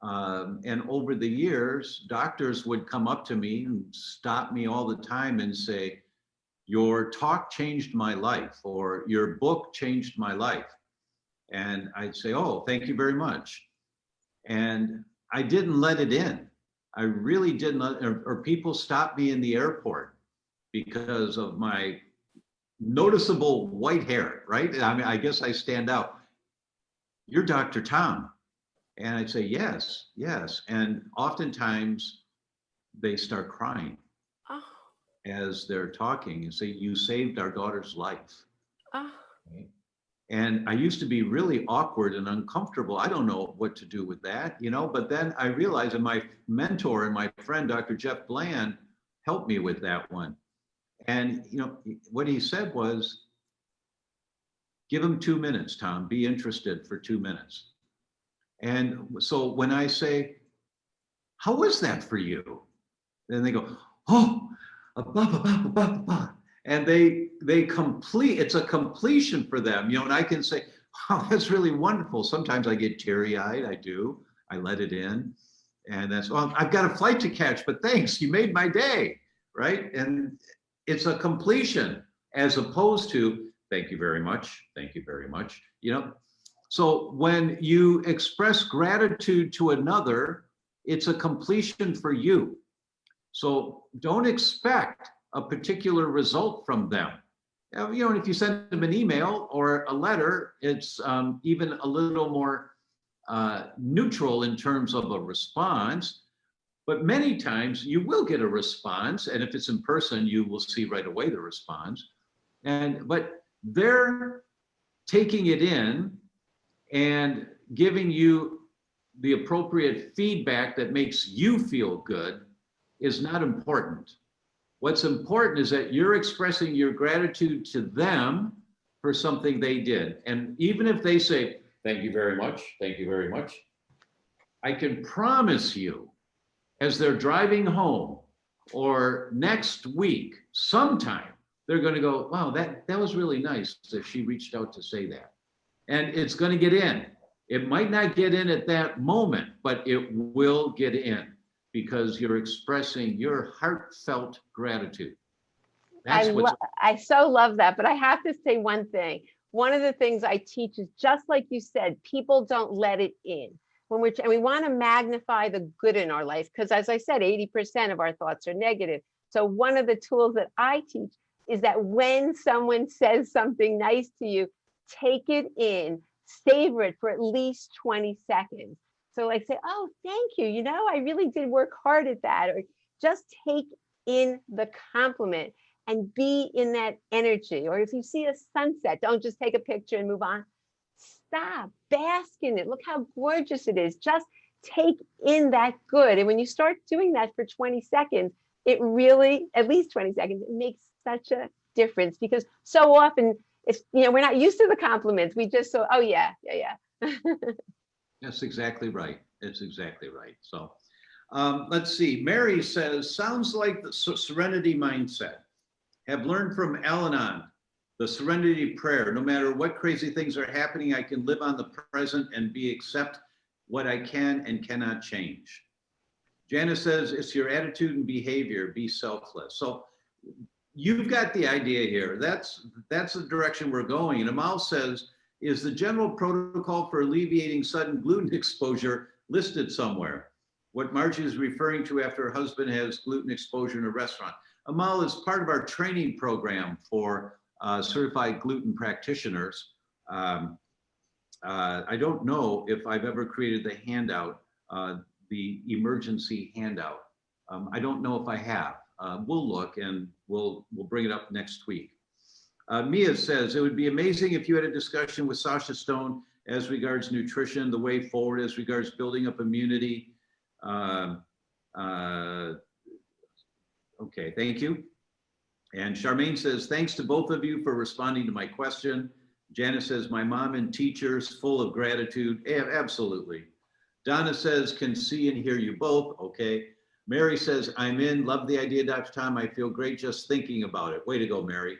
and over the years, doctors would come up to me and stop me all the time and say, your talk changed my life, or your book changed my life. And I'd say, oh, thank you very much. And I didn't let it in. I really didn't, or people stopped me in the airport because of my noticeable white hair, right? I mean, I guess I stand out. You're Dr. Tom. And I'd say, yes, yes. And oftentimes they start crying as they're talking and say, you saved our daughter's life. Okay. And I used to be really awkward and uncomfortable. I don't know what to do with that, you know, but then I realized, and my mentor and my friend, Dr. Jeff Bland, helped me with that one. And, you know, what he said was, give him 2 minutes, Tom, be interested for 2 minutes. And so when I say, how was that for you? Then they go, oh, and they complete, it's a completion for them, you know, and I can say, oh, that's really wonderful. Sometimes I get teary-eyed, I let it in. And that's, well, I've got a flight to catch, but thanks, you made my day, right? And it's a completion as opposed to, thank you very much, you know? So when you express gratitude to another, it's a completion for you. So don't expect a particular result from them. You know, if you send them an email or a letter, it's even a little more neutral in terms of a response. But many times you will get a response, and if it's in person, you will see right away the response. But they're taking it in and giving you the appropriate feedback that makes you feel good is not important. What's important is that you're expressing your gratitude to them for something they did. And even if they say, Thank you very much. Thank you very much. I can promise you, as they're driving home or next week, sometime, they're going to go, wow, that was really nice that she reached out to say that. And it's going to get in. It might not get in at that moment, but it will get in because you're expressing your heartfelt gratitude. That's what's I so love that, but I have to say one thing. One of the things I teach is just like you said, people don't let it in. And we want to magnify the good in our life because, as I said, 80% of our thoughts are negative. So one of the tools that I teach is that when someone says something nice to you, take it in, savor it for at least 20 seconds. So like say, oh, thank you. You know, I really did work hard at that. Or just take in the compliment and be in that energy. Or if you see a sunset, don't just take a picture and move on. Stop, bask in it. Look how gorgeous it is. Just take in that good. And when you start doing that for 20 seconds, it really, at least 20 seconds, it makes such a difference because so often it's, you know, we're not used to the compliments. We just so, oh yeah. That's exactly right. It's exactly right. So let's see. Mary says, sounds like the Serenity mindset. Have learned from Al-Anon, the Serenity Prayer. No matter what crazy things are happening, I can live on the present and accept what I can and cannot change. Janice says, it's your attitude and behavior, be selfless. So you've got the idea here. That's the direction we're going. And Amal says, is the general protocol for alleviating sudden gluten exposure listed somewhere? What Margie is referring to after her husband has gluten exposure in a restaurant. Amal is part of our training program for certified gluten practitioners. I don't know if I've ever created the handout, the emergency handout. I don't know if I have. We'll look and we'll bring it up next week. Mia says, it would be amazing if you had a discussion with Sasha Stone as regards nutrition, the way forward, as regards building up immunity. Okay, thank you. And Charmaine says, thanks to both of you for responding to my question. Janice says, my mom and teachers full of gratitude. Yeah, absolutely. Donna says, can see and hear you both. Okay. Mary says, I'm in, love the idea, Dr. Tom. I feel great just thinking about it. Way to go, Mary.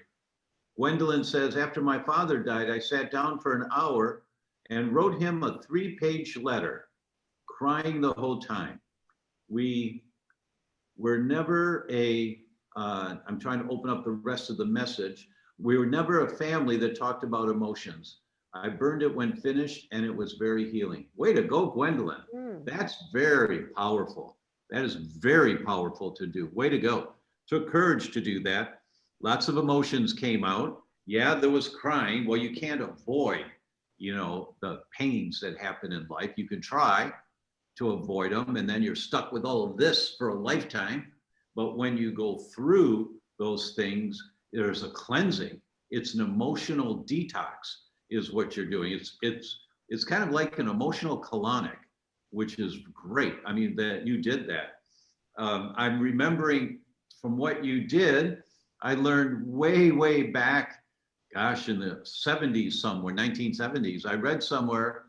Gwendolyn says, after my father died, I sat down for an hour and wrote him a 3-page letter, crying the whole time. We were never I'm trying to open up the rest of the message. We were never a family that talked about emotions. I burned it when finished and it was very healing. Way to go, Gwendolyn. That's very powerful. That is very powerful to do. Way to go. Took courage to do that. Lots of emotions came out. Yeah, there was crying. Well, you can't avoid, you know, the pains that happen in life. You can try to avoid them and then you're stuck with all of this for a lifetime. But when you go through those things, there's a cleansing. It's an emotional detox is what you're doing. It's kind of like an emotional colonic, which is great. I mean, that you did that. I'm remembering from what you did, I learned way back, gosh, in the 70s somewhere, 1970s, I read somewhere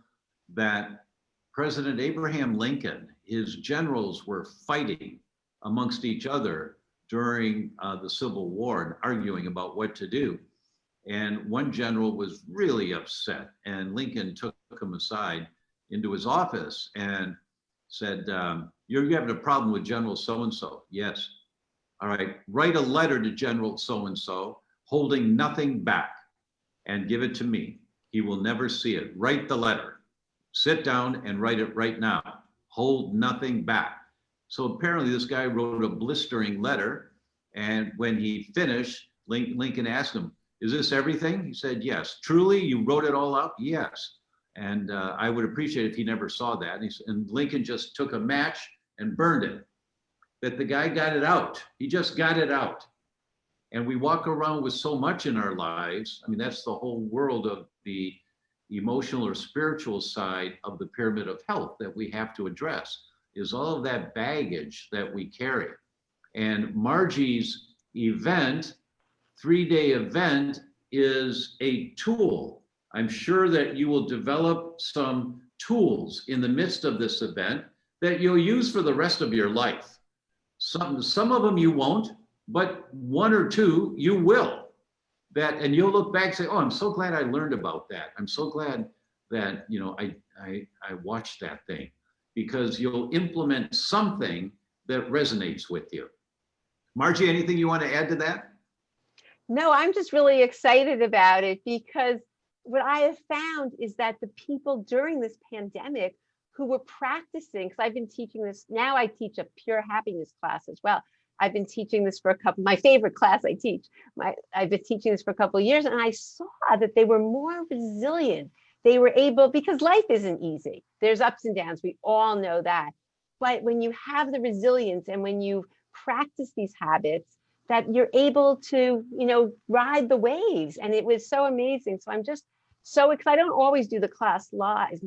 that President Abraham Lincoln, his generals were fighting amongst each other during the Civil War and arguing about what to do. And one general was really upset and Lincoln took him aside into his office and said, you're having a problem with General so-and-so. Yes. All right, write a letter to General so-and-so holding nothing back and give it to me. He will never see it. Write the letter. Sit down and write it right now. Hold nothing back. So apparently this guy wrote a blistering letter. And when he finished, Lincoln asked him, is this everything? He said, yes. Truly, you wrote it all out? Yes. And I would appreciate it if he never saw that. And Lincoln just took a match and burned it. That the guy got it out. He just got it out. And we walk around with so much in our lives. I mean, that's the whole world of the emotional or spiritual side of the pyramid of health that we have to address, is all of that baggage that we carry. And Margie's event, 3-day event, is a tool. I'm sure that you will develop some tools in the midst of this event that you'll use for the rest of your life. Some of them you won't, but one or two you will. And you'll look back and say, oh, I'm so glad I learned about that. I'm so glad that, I watched that thing, because you'll implement something that resonates with you. Margie, anything you want to add to that? No, I'm just really excited about it, because what I have found is that the people during this pandemic who were practicing, because I've been teaching this, now I teach a pure happiness class as well. I've been teaching this for my favorite class I teach. I've been teaching this for a couple of years, and I saw that they were more resilient. They were able, because life isn't easy. There's ups and downs. We all know that. But when you have the resilience and when you practice these habits, that you're able to, ride the waves. And it was so amazing. So I'm just so excited. I don't always do the class live.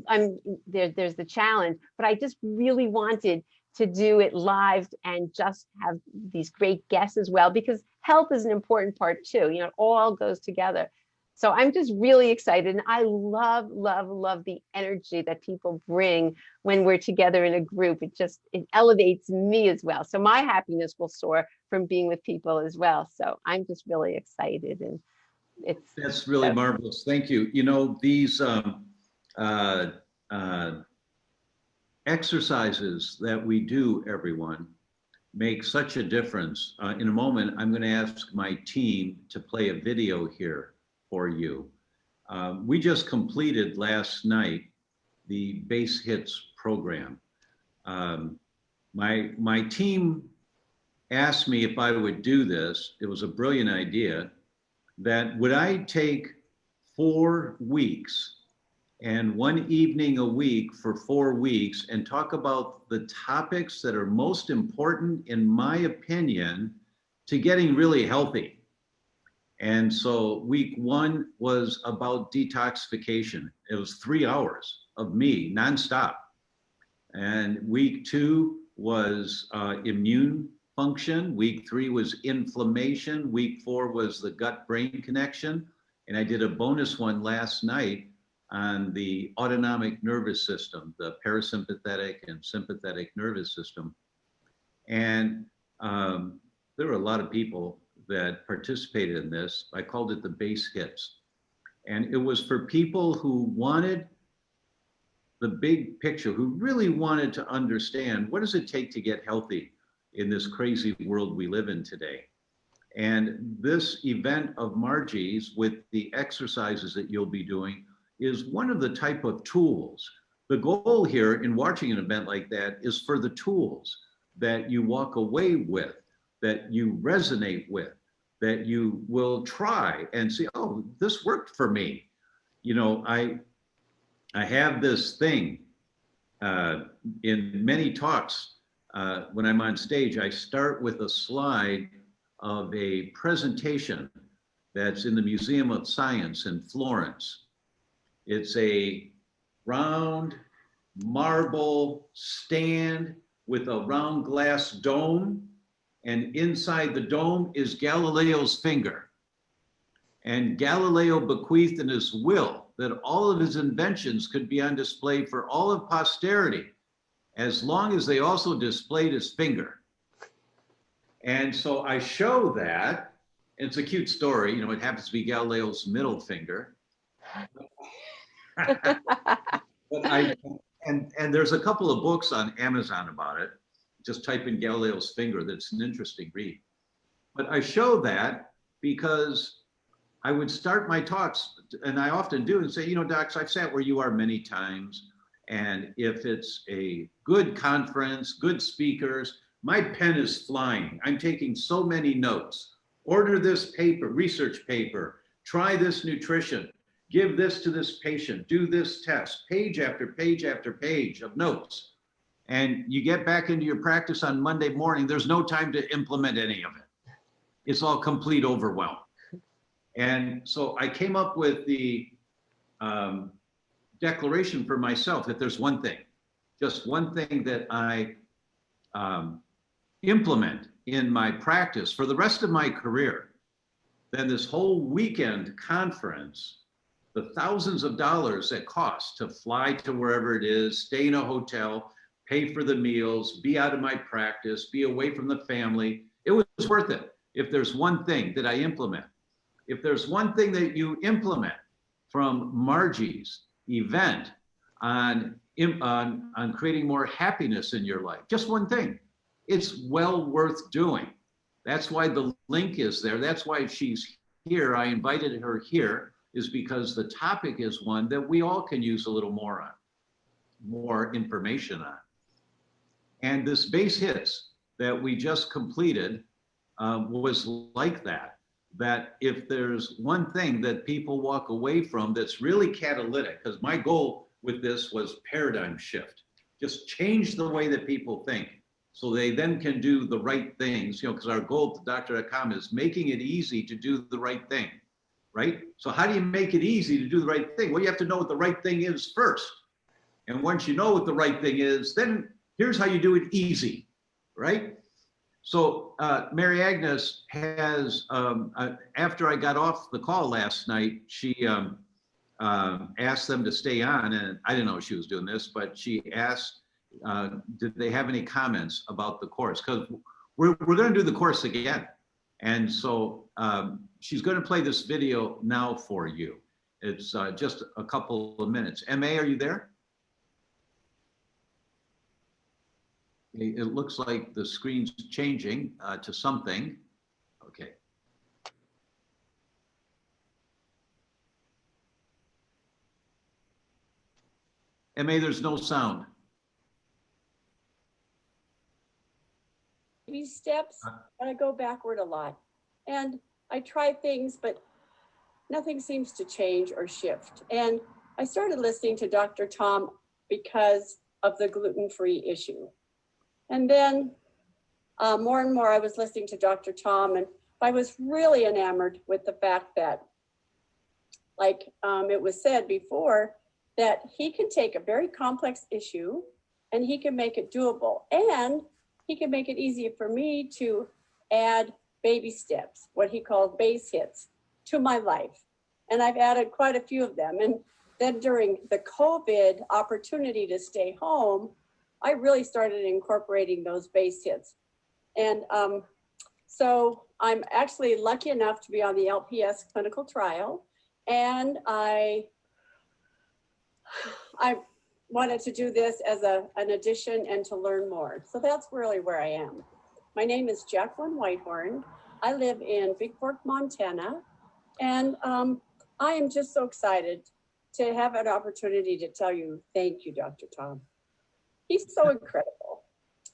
There's the challenge, but I just really wanted to do it live and just have these great guests as well, because health is an important part too. It all goes together. So I'm just really excited. And I love, love, love the energy that people bring when we're together in a group. It elevates me as well. So my happiness will soar from being with people as well. So I'm just really excited. And that's really marvelous. Thank you. These exercises that we do, everyone, make such a difference. In a moment, I'm going to ask my team to play a video here for you. We just completed last night the Base Hits program. My team asked me if I would do this. It was a brilliant idea. That would I take 4 weeks and one evening a week for 4 weeks and talk about the topics that are most important, in my opinion, to getting really healthy. And so week 1 was about detoxification. It was 3 hours of me nonstop. And week 2 was immune function. Week 3 was inflammation. Week 4 was the gut-brain connection. And I did a bonus one last night on the autonomic nervous system, the parasympathetic and sympathetic nervous system. And there were a lot of people that participated in this. I called it the Base Hits. And it was for people who wanted the big picture, who really wanted to understand, what does it take to get healthy in this crazy world we live in today? And this event of Margie's, with the exercises that you'll be doing, is one of the type of tools. The goal here in watching an event like that is for the tools that you walk away with, that you resonate with, that you will try and see, oh, this worked for me. I have this thing in many talks. When I'm on stage, I start with a slide of a presentation that's in the Museum of Science in Florence. It's a round marble stand with a round glass dome, and inside the dome is Galileo's finger. And Galileo bequeathed in his will that all of his inventions could be on display for all of posterity, as long as they also displayed his finger. And so I show that. It's a cute story. It happens to be Galileo's middle finger. But and there's a couple of books on Amazon about it. Just type in Galileo's finger. That's an interesting read. But I show that because I would start my talks, and I often do, and say, docs, I've sat where you are many times. And if it's a good conference, good speakers, my pen is flying. I'm taking so many notes. Order this paper, research paper, try this nutrition, give this to this patient, do this test, page after page after page of notes. And you get back into your practice on Monday morning, there's no time to implement any of it. It's all complete overwhelm. And so I came up with the declaration for myself that there's one thing, just one thing that I implement in my practice for the rest of my career. Then this whole weekend conference, the thousands of dollars that cost to fly to wherever it is, stay in a hotel, pay for the meals, be out of my practice, be away from the family. It was worth it. If there's one thing that I implement, if there's one thing that you implement from Margie's event on creating more happiness in your life, just one thing, it's well worth doing. That's why the link is there. That's why she's here. I invited her here is because the topic is one that we all can use a little more on, more information on. And this base hits that we just completed was like that, that if there's one thing that people walk away from that's really catalytic, because my goal with this was paradigm shift, just change the way that people think so they then can do the right things, you know, because our goal at DRTOMOBRYANGLUTENFREE is making it easy to do the right thing, right? So how do you make it easy to do the right thing? Well, you have to know what the right thing is first. And once you know what the right thing is, then here's how you do it easy, right? So Mary Agnes has, after I got off the call last night, she asked them to stay on, and I didn't know she was doing this, but she asked, did they have any comments about the course? Because we're going to do the course again. And so she's going to play this video now for you. It's just a couple of minutes. MA, are you there? It looks like the screen's changing to something. Okay. MA, there's no sound. Baby steps, and I go backward a lot. And I try things, but nothing seems to change or shift. And I started listening to Dr. Tom because of the gluten-free issue. And then more and more I was listening to Dr. Tom, and I was really enamored with the fact that, like it was said before, that he can take a very complex issue and he can make it doable. And he can make it easier for me to add baby steps, what he calls base hits, to my life. And I've added quite a few of them. And then during the COVID opportunity to stay home, I really started incorporating those base hits. And so I'm actually lucky enough to be on the LPS clinical trial. And I wanted to do this as an addition and to learn more. So that's really where I am. My name is Jacqueline Whitehorn. I live in Big Fork, Montana. And I am just so excited to have an opportunity to tell you, thank you, Dr. Tom. He's so incredible.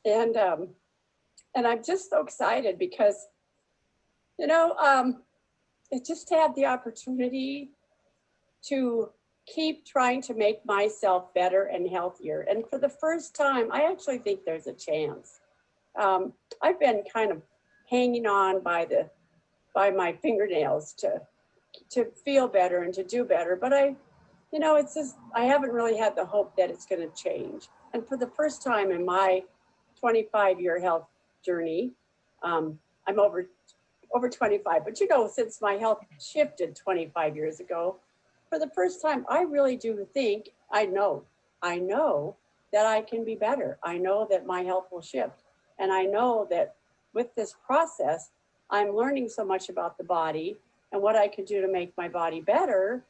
And I'm just so excited because, you know, I just had the opportunity to keep trying to make myself better and healthier. And for the first time, I actually think there's a chance. I've been kind of hanging on by my fingernails to feel better and to do better. But it's just, I haven't really had the hope that it's going to change. And for the first time in my 25-year health journey, I'm over 25, but since my health shifted 25 years ago, for the first time, I really do think, I know that I can be better. I know that my health will shift. And I know that with this process, I'm learning so much about the body and what I can do to make my body better.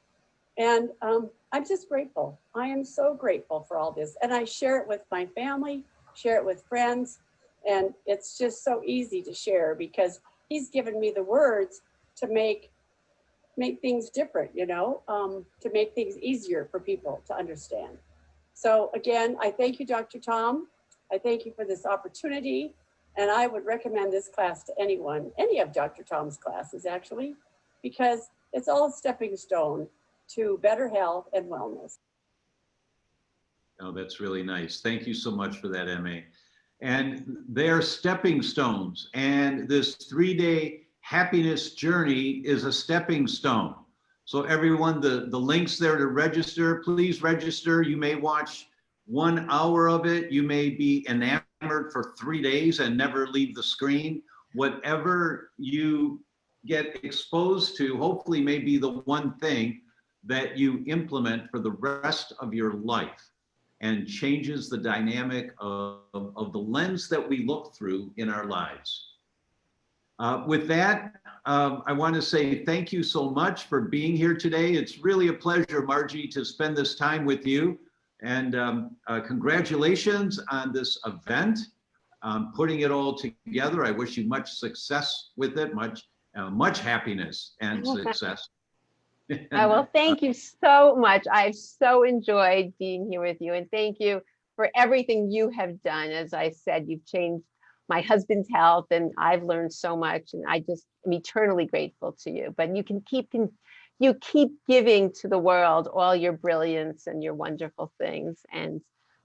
And I'm just grateful. I am so grateful for all this. And I share it with my family, share it with friends. And it's just so easy to share because he's given me the words to make things different, to make things easier for people to understand. So again, I thank you, Dr. Tom. I thank you for this opportunity. And I would recommend this class to anyone, any of Dr. Tom's classes actually, because it's all a stepping stone to better health and wellness. Oh, that's really nice. Thank you so much for that, MA. And they're stepping stones. And this 3-day happiness journey is a stepping stone. So everyone, the link's there to register. Please register. You may watch 1 hour of it. You may be enamored for 3 days and never leave the screen. Whatever you get exposed to, hopefully may be the one thing that you implement for the rest of your life and changes the dynamic of the lens that we look through in our lives. With that, I want to say thank you so much for being here today. It's really a pleasure, Margie, to spend this time with you. And congratulations on this event, putting it all together. I wish you much success with it, much happiness and success. Oh, well, thank you so much. I've so enjoyed being here with you, and thank you for everything you have done. As I said, you've changed my husband's health, and I've learned so much, and I just am eternally grateful to you. But you keep giving to the world all your brilliance and your wonderful things, and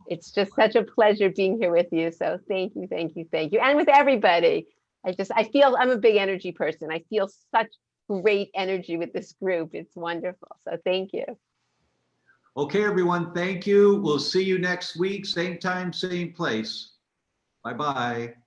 it's just such a pleasure being here with you. So thank you, thank you, thank you, and with everybody. I feel I'm a big energy person. I feel such great energy with this group. It's wonderful. So thank you. Okay, everyone, thank you. We'll see you next week, same time, same place. Bye-bye.